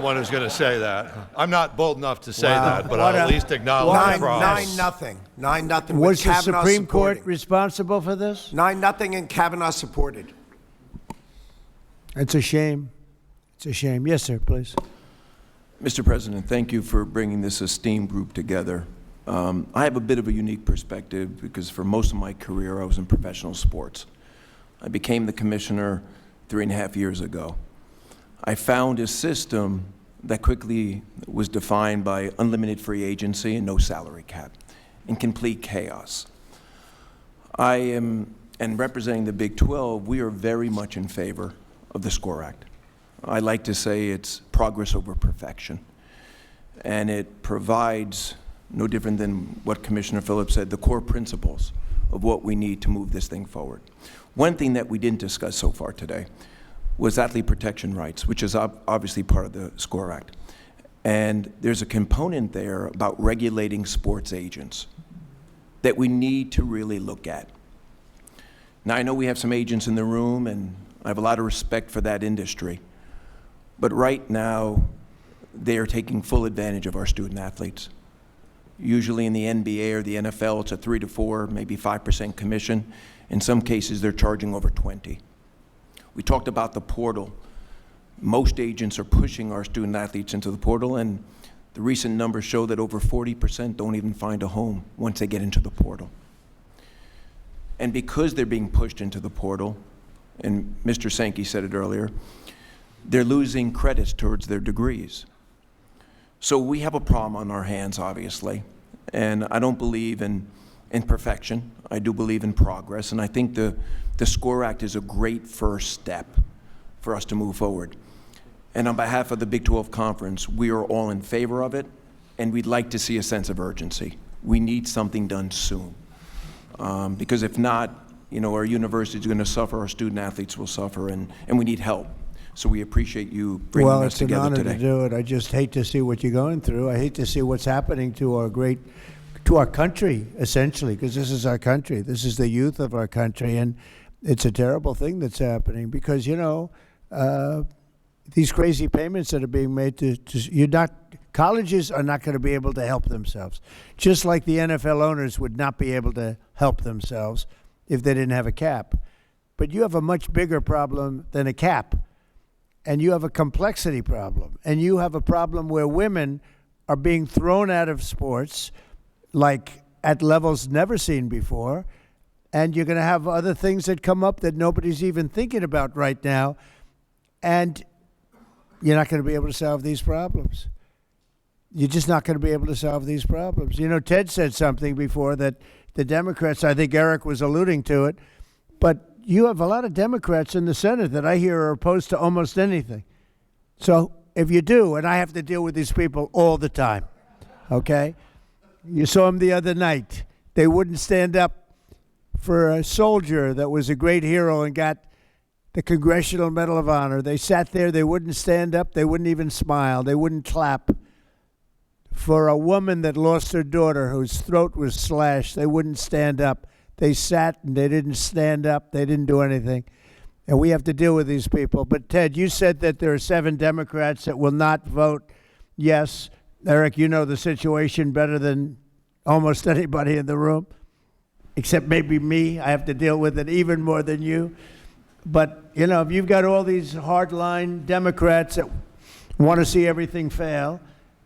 one who's going to say that. I'm not bold enough to say that, but I'll at least acknowledge the problem. 9-0. 9-0. Was the Supreme Court responsible for this? 9-0 and Kavanaugh supported. It's a shame. It's a shame. Yes, sir, please. Mr. President, thank you for bringing this esteemed group together. I have a bit of a unique perspective because for most of my career I was in professional sports. I became the commissioner 3.5 years ago. I found a system that quickly was defined by unlimited free agency and no salary cap, in complete chaos. I am, and representing the Big 12, we are very much in favor of the SCORE Act. I like to say it's progress over perfection. And it provides, no different than what Commissioner Phillips said, the core principles of what we need to move this thing forward. One thing that we didn't discuss so far today was athlete protection rights, which is obviously part of the SCORE Act. And there's a component there about regulating sports agents that we need to really look at. Now, I know we have some agents in the room, and I have a lot of respect for that industry. But right now, they are taking full advantage of our student athletes. Usually in the NBA or the NFL, it's a 3 to 4, maybe 5% commission. In some cases, they're charging over 20. We talked about the portal. Most agents are pushing our student athletes into the portal, and the recent numbers show that over 40% don't even find a home once they get into the portal. And because they're being pushed into the portal, and Mr. Sankey said it earlier, they're losing credits towards their degrees. So we have a problem on our hands, obviously, and I don't believe in perfection. I do believe in progress, and I think the SCORE Act is a great first step for us to move forward. And on behalf of the Big 12 Conference, we are all in favor of it, and we'd like to see a sense of urgency. We need something done soon, because if not, you know, our university is going to suffer, our student athletes will suffer, and we need help. So we appreciate you bringing us together today. Well, it's an honor to do it. I just hate to see what you're going through. I hate to see what's happening to our country, essentially, because this is our country. This is the youth of our country, and it's a terrible thing that's happening because, you know, these crazy payments that are being made colleges are not going to be able to help themselves. Just like the NFL owners would not be able to help themselves if they didn't have a cap. But you have a much bigger problem than a cap. And you have a complexity problem. And you have a problem where women are being thrown out of sports, like at levels never seen before. And you're going to have other things that come up that nobody's even thinking about right now. And you're not going to be able to solve these problems. You're just not going to be able to solve these problems. You know, Ted said something before that the Democrats, I think Eric was alluding to it, but you have a lot of Democrats in the Senate that I hear are opposed to almost anything. So if you do, and I have to deal with these people all the time, okay? You saw them the other night. They wouldn't stand up for a soldier that was a great hero and got the Congressional Medal of Honor. They sat there. They wouldn't stand up. They wouldn't even smile. They wouldn't clap. For a woman that lost her daughter whose throat was slashed, they wouldn't stand up. They sat and they didn't stand up. They didn't do anything. And we have to deal with these people. But, Ted, you said that there are 7 Democrats that will not vote yes. Eric, you know the situation better than almost anybody in the room, except maybe me. I have to deal with it even more than you. But, you know, if you've got all these hardline Democrats that want to see everything fail,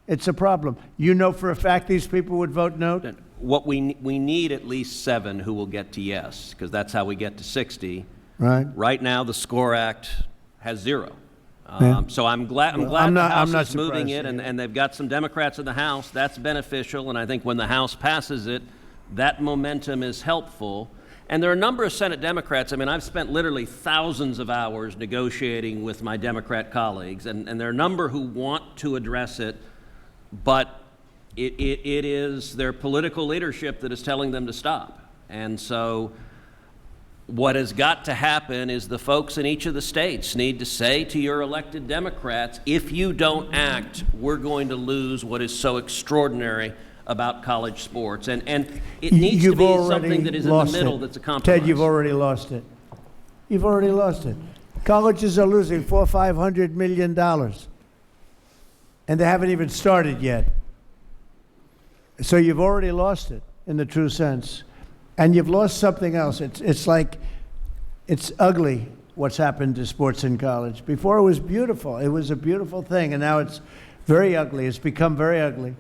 it's a problem. You know for a fact these people would vote no? What we need at least 7 who will get to yes, because that's how we get to 60. Right. Right now, the SCORE Act has 0. Yeah. So I'm glad I'm the not House is moving surprised. it, and they've got some Democrats in the House. That's beneficial, and I think when the House passes it, that momentum is helpful. And there are a number of Senate Democrats. I mean, I've spent literally thousands of hours negotiating with my Democrat colleagues, and there are a number who want to address it, but it is their political leadership that is telling them to stop. And so what has got to happen is the folks in each of the states need to say to your elected Democrats, if you don't act, we're going to lose what is so extraordinary about college sports. And it needs to be something that is in the middle that's a compromise. Ted, you've already lost it. You've already lost it. Colleges are losing $400-500 million. And they haven't even started yet. So you've already lost it in the true sense. And you've lost something else. It's like, it's ugly what's happened to sports in college. Before it was beautiful. It was a beautiful thing. And now it's very ugly. It's become very ugly.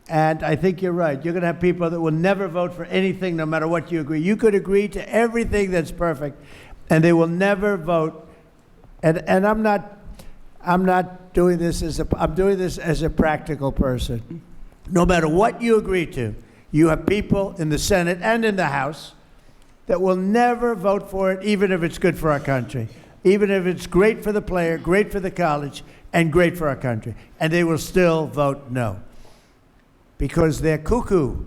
And I think you're right. You're going to have people that will never vote for anything, no matter what you agree. You could agree to everything that's perfect, and they will never vote. And I'm not doing this I'm doing this as a practical person. No matter what you agree to, you have people in the Senate and in the House that will never vote for it, even if it's good for our country, even if it's great for the player, great for the college, and great for our country. And they will still vote no. Because they're cuckoo.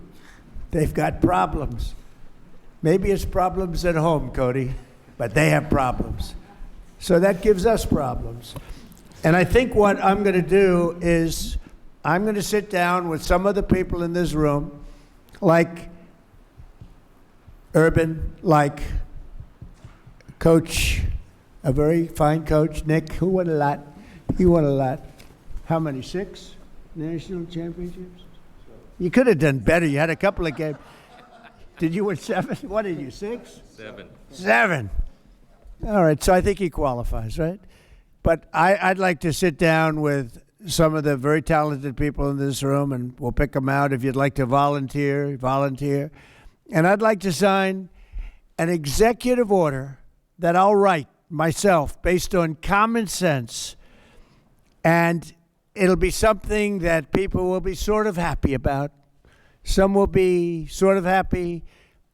They've got problems. Maybe it's problems at home, Cody, but they have problems. So that gives us problems. And I think what I'm going to do is I'm going to sit down with some of the people in this room, like Urban, like Coach, a very fine coach, Nick, who won a lot. He won a lot. How many? 6 national championships? You could have done better. You had a couple of games. Did you win 7? What did you, 6? 7. 7. All right, so I think he qualifies, right? But I'd like to sit down with some of the very talented people in this room, and we'll pick them out. If you'd like to volunteer. And I'd like to sign an executive order that I'll write myself based on common sense. And it'll be something that people will be sort of happy about. Some will be sort of happy.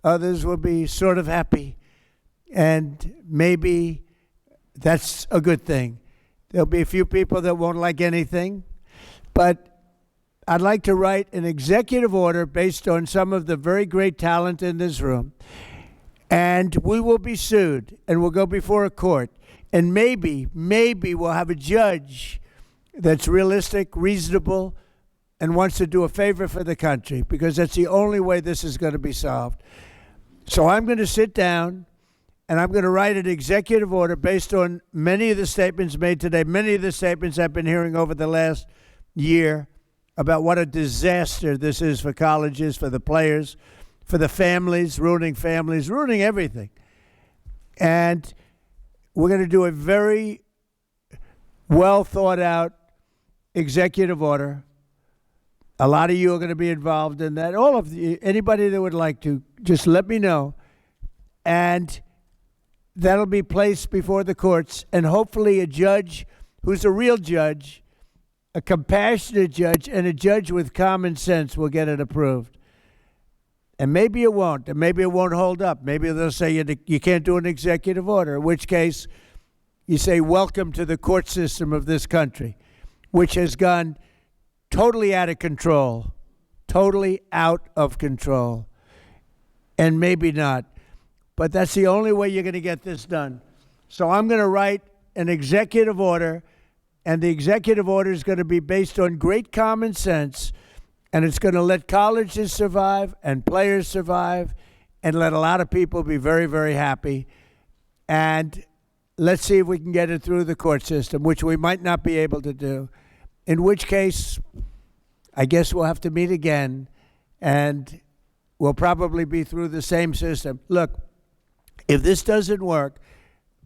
Others will be sort of happy. And maybe that's a good thing. There'll be a few people that won't like anything. But I'd like to write an executive order based on some of the very great talent in this room. And we will be sued, and we'll go before a court. And maybe we'll have a judge that's realistic, reasonable, and wants to do a favor for the country, because that's the only way this is going to be solved. So I'm going to sit down, and I'm going to write an executive order based on many of the statements made today, many of the statements I've been hearing over the last year about what a disaster this is for colleges, for the players, for the families, ruining everything. And we're going to do a very well thought out executive order. A lot of you are going to be involved in that. All of you, anybody that would like to, just let me know. And that'll be placed before the courts, and hopefully a judge who's a real judge, a compassionate judge, and a judge with common sense will get it approved. And maybe it won't, and maybe it won't hold up. Maybe they'll say you can't do an executive order, in which case you say, welcome to the court system of this country, which has gone totally out of control, and maybe not. But that's the only way you're going to get this done. So I'm going to write an executive order, and the executive order is going to be based on great common sense, and it's going to let colleges survive and players survive and let a lot of people be very, very happy. And let's see if we can get it through the court system, which we might not be able to do, in which case I guess we'll have to meet again, and we'll probably be through the same system. Look, if this doesn't work,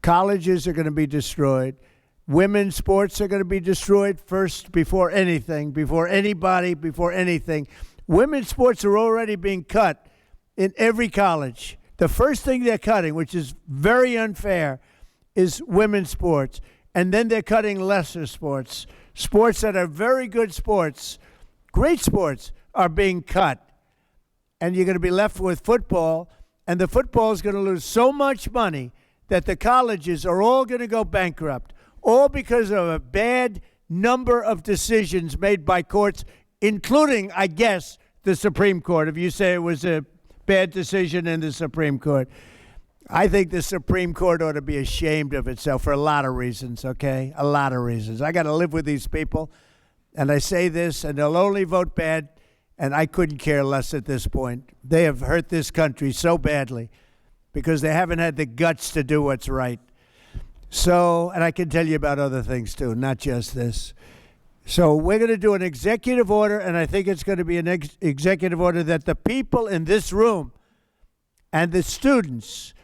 colleges are going to be destroyed. Women's sports are going to be destroyed first, before anything, before anybody, before anything. Women's sports are already being cut in every college. The first thing they're cutting, which is very unfair, is women's sports. And then they're cutting lesser sports. Sports that are very good sports, great sports, are being cut. And you're going to be left with football, and the football is going to lose so much money that the colleges are all going to go bankrupt, all because of a bad number of decisions made by courts, including, I guess, the Supreme Court. If you say it was a bad decision in the Supreme Court, I think the Supreme Court ought to be ashamed of itself for a lot of reasons, okay? A lot of reasons. I got to live with these people, and I say this, and they'll only vote bad, and I couldn't care less at this point. They have hurt this country so badly because they haven't had the guts to do what's right. So, and I can tell you about other things too, not just this. So we're going to do an executive order, and I think it's going to be an executive order that the people in this room and the students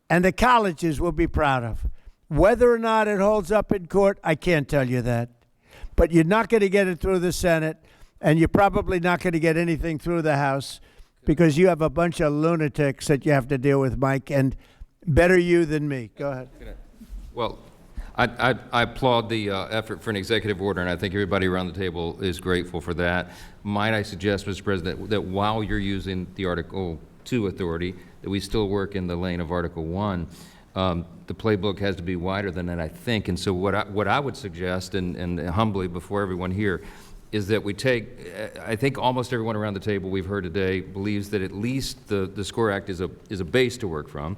and the colleges will be proud of. Whether or not it holds up in court, I can't tell you that. But you're not going to get it through the Senate. And you're probably not going to get anything through the House because you have a bunch of lunatics that you have to deal with, Mike, and better you than me. Go ahead. Well, I applaud the effort for an executive order, and I think everybody around the table is grateful for that. Might I suggest, Mr. President, that while you're using the Article 2 authority, that we still work in the lane of Article 1. The playbook has to be wider than that, I think. And so what I would suggest, and humbly before everyone here, is that we take, I think almost everyone around the table we've heard today believes that at least the SCORE Act is a base to work from.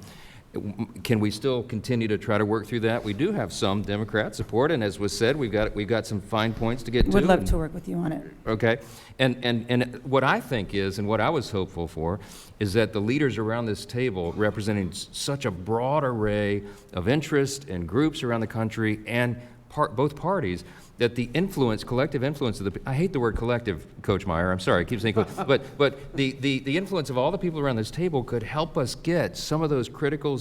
Can we still continue to try to work through that? We do have some Democrat support, and as was said, we've got some fine points to get to. Would love to work with you on it. Okay, and what I think is, and what I was hopeful for, is that the leaders around this table, representing such a broad array of interests and groups around the country and both parties, that the influence, collective influence of I hate the word collective, Coach Meyer, I'm sorry, I keep saying but the influence of all the people around this table could help us get some of those critical,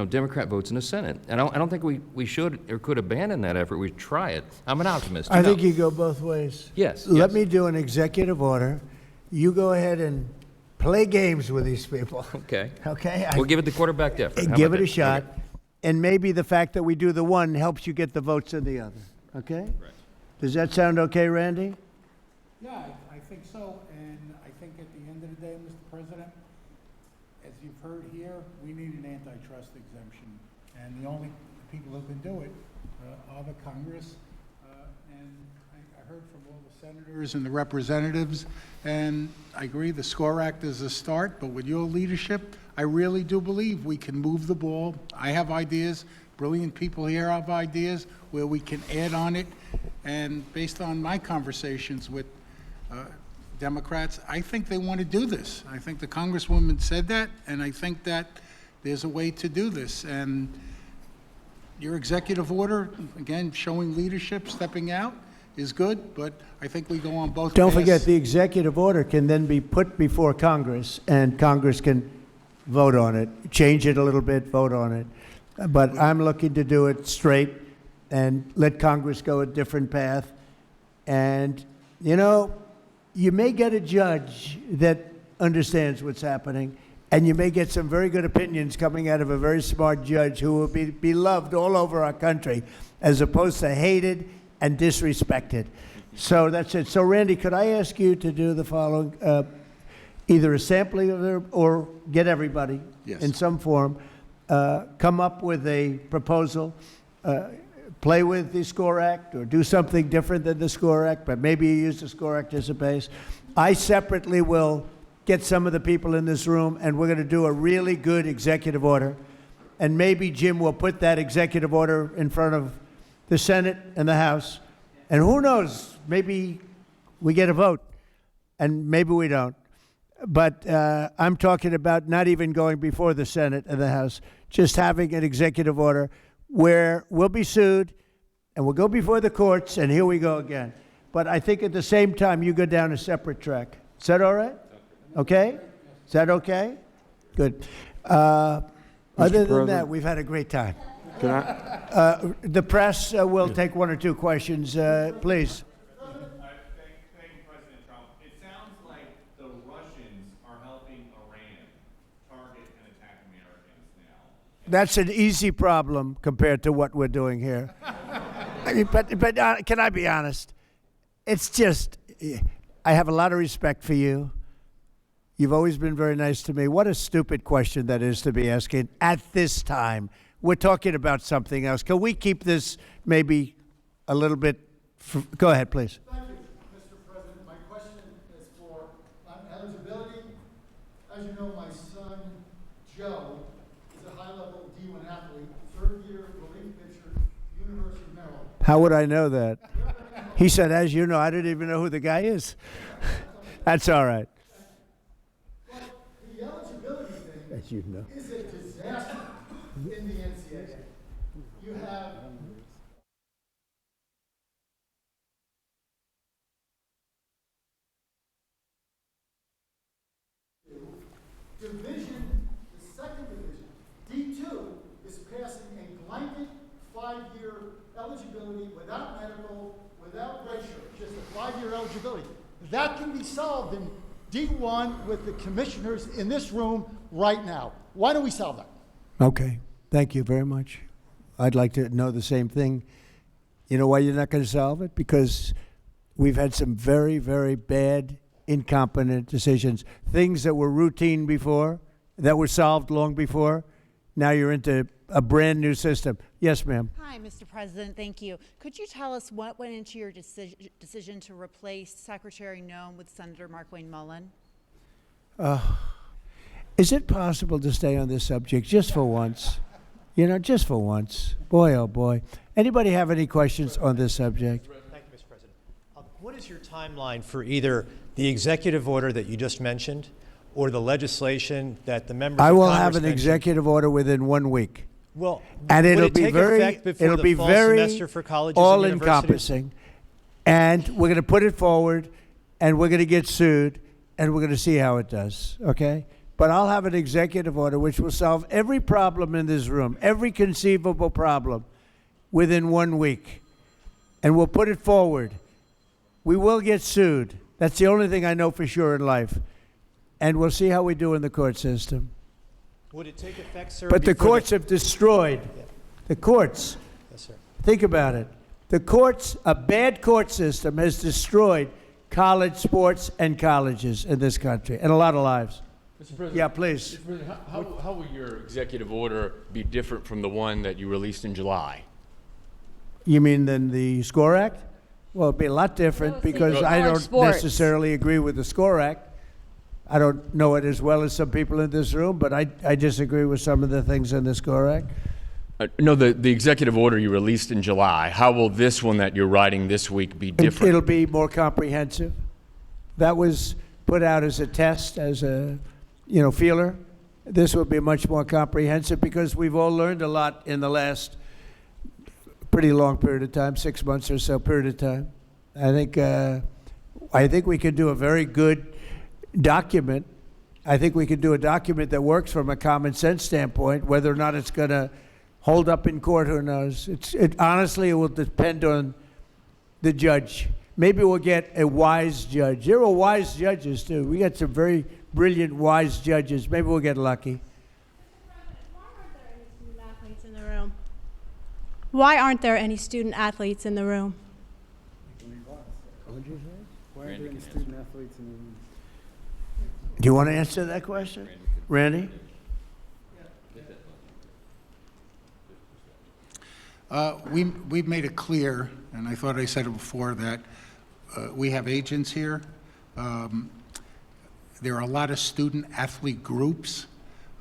Democrat votes in the Senate. And I don't think we should or could abandon that effort. We try it. I'm an optimist. I think you go both ways. Yes. Let me do an executive order. You go ahead and play games with these people. Okay. Okay? We'll give it the quarterback effort. How Give about it a that? shot. Okay. And maybe the fact that we do the one helps you get the votes in the other. Okay? Right. Does that sound okay, Randy? Yeah, I think so, and I think at the end of the day, Mr. President, as you've heard here, we need an antitrust exemption, and the only people who can do it are the Congress, and I heard from all the senators and the representatives, and I agree the SCORE Act is a start, but with your leadership, I really do believe we can move the ball. I have ideas, brilliant people here have ideas where we can add on it. And based on my conversations with Democrats, I think they want to do this. I think the Congresswoman said that, and I think that there's a way to do this. And your executive order, again, showing leadership, stepping out, is good, but I think we go on both Don't paths. forget, the executive order can then be put before Congress, and Congress can vote on it, change it a little bit, vote on it. But I'm looking to do it straight and let Congress go a different path. And, you may get a judge that understands what's happening, and you may get some very good opinions coming out of a very smart judge who will be beloved all over our country, as opposed to hated and disrespected. So that's it. So, Randy, could I ask you to do the following? Either a sampling of it or get everybody in some form, come up with a proposal, play with the SCORE Act or do something different than the SCORE Act, but maybe you use the SCORE Act as a base. I separately will get some of the people in this room, and we're going to do a really good executive order. And maybe Jim will put that executive order in front of the Senate and the House. And who knows, maybe we get a vote, and maybe we don't. But I'm talking about not even going before the Senate and the House, just having an executive order where we'll be sued and we'll go before the courts, and here we go again. But I think at the same time, you go down a separate track. Is that all right? Okay? Is that okay? Good. Other than President? that, we've had a great time. Can I? The press will take one or two questions, please. That's an easy problem compared to what we're doing here. I mean, but can I be honest? It's just, I have a lot of respect for you. You've always been very nice to me. What a stupid question that is to be asking at this time. We're talking about something else. Can we keep this maybe a little bit? Go ahead, please. Thank you, Mr. President. My question is for eligibility. As you know, my son, Joe, is a high-level D1 athlete, third-year relief pitcher, University of Maryland. How would I know that? He said, as you know, I didn't even know who the guy is. That's all right. But the eligibility thing As you know. is a disaster in the NCAA. You have division, the second division, D2, is passing a blanket 5-year eligibility without medical, without redshirt, just a 5-year eligibility. That can be solved in D1 with the commissioners in this room right now. Why don't we solve that? Okay, thank you very much. I'd like to know the same thing. You know why you're not going to solve it? Because we've had some very, very bad, incompetent decisions. Things that were routine before, that were solved long before. Now you're into a brand new system. Yes, ma'am. Hi, Mr. President. Thank you. Could you tell us what went into your decision to replace Secretary Noem with Senator Markwayne Mullin? Is it possible to stay on this subject just for once? You know, just for once. Boy, oh boy. Anybody have any questions on this subject? Thank you, Mr. President. What is your timeline for either the executive order that you just mentioned or the legislation that the members I of will Congress have an mentioned? executive order within 1 week. Well, And would it'll it be take very, effect before it'll the be fall very semester for colleges and all universities? encompassing. And we're going to put it forward, and we're going to get sued, and we're going to see how it does, okay? But I'll have an executive order which will solve every problem in this room, every conceivable problem, within 1 week. And we'll put it forward. We will get sued. That's the only thing I know for sure in life. And we'll see how we do in the court system. Would it take effect, sir? But the before courts have destroyed, the courts, Yes, sir. think about it. The courts, a bad court system has destroyed college sports and colleges in this country, and a lot of lives. Mr. President, Yeah, please. Mr. President, how will your executive order be different from the one that you released in July? You mean than the SCORE Act? Well, it'd be a lot different because I don't necessarily agree with the SCORE Act. I don't know it as well as some people in this room, but I disagree with some of the things in the SCORE Act. No, the executive order you released in July, how will this one that you're writing this week be different? It'll be more comprehensive. That was put out as a test, as a feeler. This will be much more comprehensive because we've all learned a lot in the last pretty long period of time, 6 months or so period of time. I think we could do a very good document. I think we could do a document that works from a common sense standpoint. Whether or not it's going to hold up in court, who knows? Honestly, it will depend on the judge. Maybe we'll get a wise judge. There are wise judges too. We got some very brilliant, wise judges. Maybe we'll get lucky. Why aren't there any student athletes in the room? Why aren't there any student athletes in the room? Do you want to answer that question, Randy? We've made it clear, and I thought I said it before, that we have agents here. There are a lot of student-athlete groups.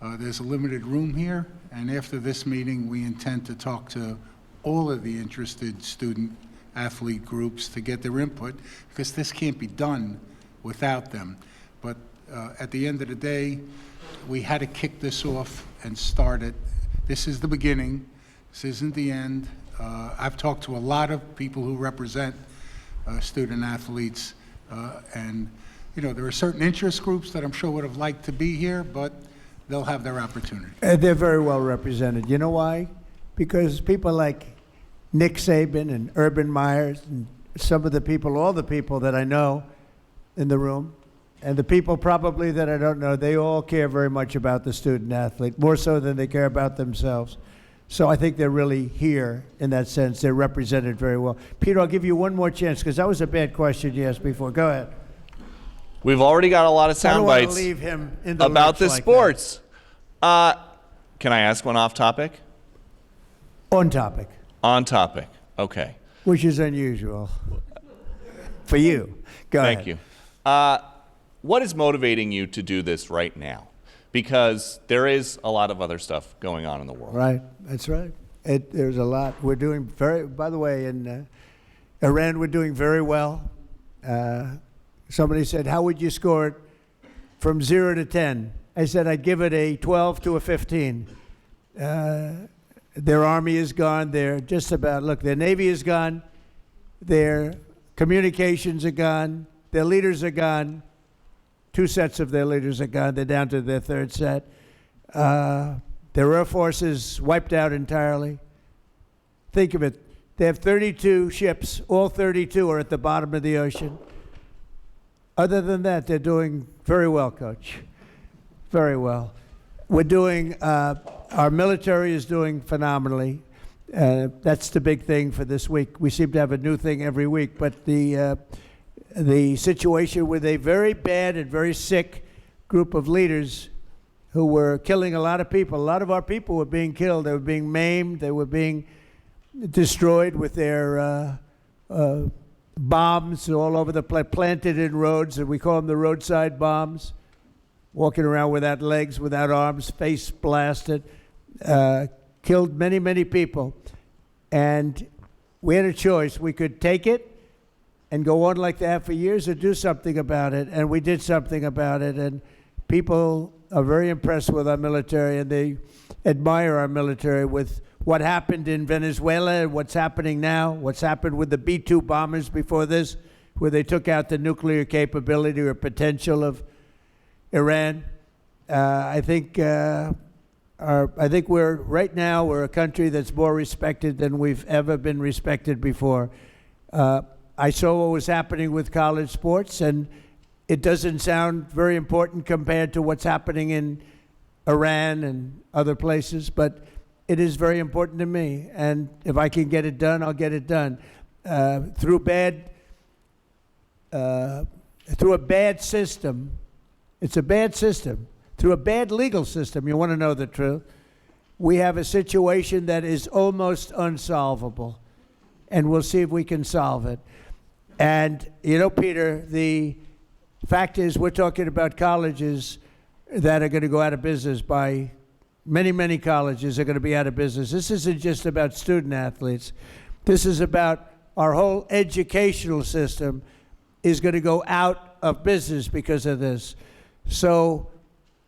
There's a limited room here, and after this meeting, we intend to talk to all of the interested student-athlete groups to get their input, because this can't be done without them. But at the end of the day, we had to kick this off and start it. This is the beginning. This isn't the end. I've talked to a lot of people who represent student-athletes, and there are certain interest groups that I'm sure would have liked to be here, but they'll have their opportunity. They're very well represented. You know why? Because people like Nick Saban and Urban Myers and some of the people, all the people that I know in the room, and the people probably that I don't know, they all care very much about the student athlete, more so than they care about themselves. So I think they're really here in that sense. They're represented very well. Peter, I'll give you one more chance because that was a bad question you asked before. Go ahead. We've already got a lot of sound bites leave him in the about lurch the like sports. Can I ask one off topic? On topic. On topic. Okay. Which is unusual for you. Go ahead. Thank you. What is motivating you to do this right now? Because there is a lot of other stuff going on in the world. Right. That's right. There's a lot. We're doing by the way, in Iran, we're doing very well. Somebody said, how would you score it from 0 to 10? I said, I'd give it a 12 to a 15. Their army is gone. They're just about, look, their navy is gone. Their communications are gone. Their leaders are gone. 2 sets of their leaders are gone. They're down to their 3rd set. Their air force is wiped out entirely. Think of it. They have 32 ships. All 32 are at the bottom of the ocean. Other than that, they're doing very well, Coach. Very well. We're doing, our military is doing phenomenally. That's the big thing for this week. We seem to have a new thing every week, but the situation with a very bad and very sick group of leaders who were killing a lot of people. A lot of our people were being killed. They were being maimed. They were being destroyed with their bombs all over the place, planted in roads, and we call them the roadside bombs, walking around without legs, without arms, face blasted, killed many, many people. And we had a choice. We could take it and go on like that for years or do something about it, and we did something about it. And people are very impressed with our military, and they admire our military with what happened in Venezuela and what's happening now, what's happened with the B-2 bombers before this, where they took out the nuclear capability or potential of Iran. I think we're right now we're a country that's more respected than we've ever been respected before. I saw what was happening with college sports, and it doesn't sound very important compared to what's happening in Iran and other places, but it is very important to me. And if I can get it done, I'll get it done. Through a bad system, it's a bad system. Through a bad legal system, you want to know the truth, we have a situation that is almost unsolvable. And we'll see if we can solve it. And, you know, Peter, the fact is we're talking about colleges that are going to go out of business by many, many colleges are going to be out of business. This isn't just about student athletes. This is about our whole educational system is going to go out of business because of this. So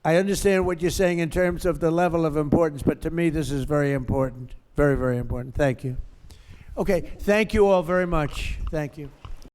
I understand what you're saying in terms of the level of importance, but to me this is very important. Very, very important. Thank you. Okay, thank you all very much. Thank you.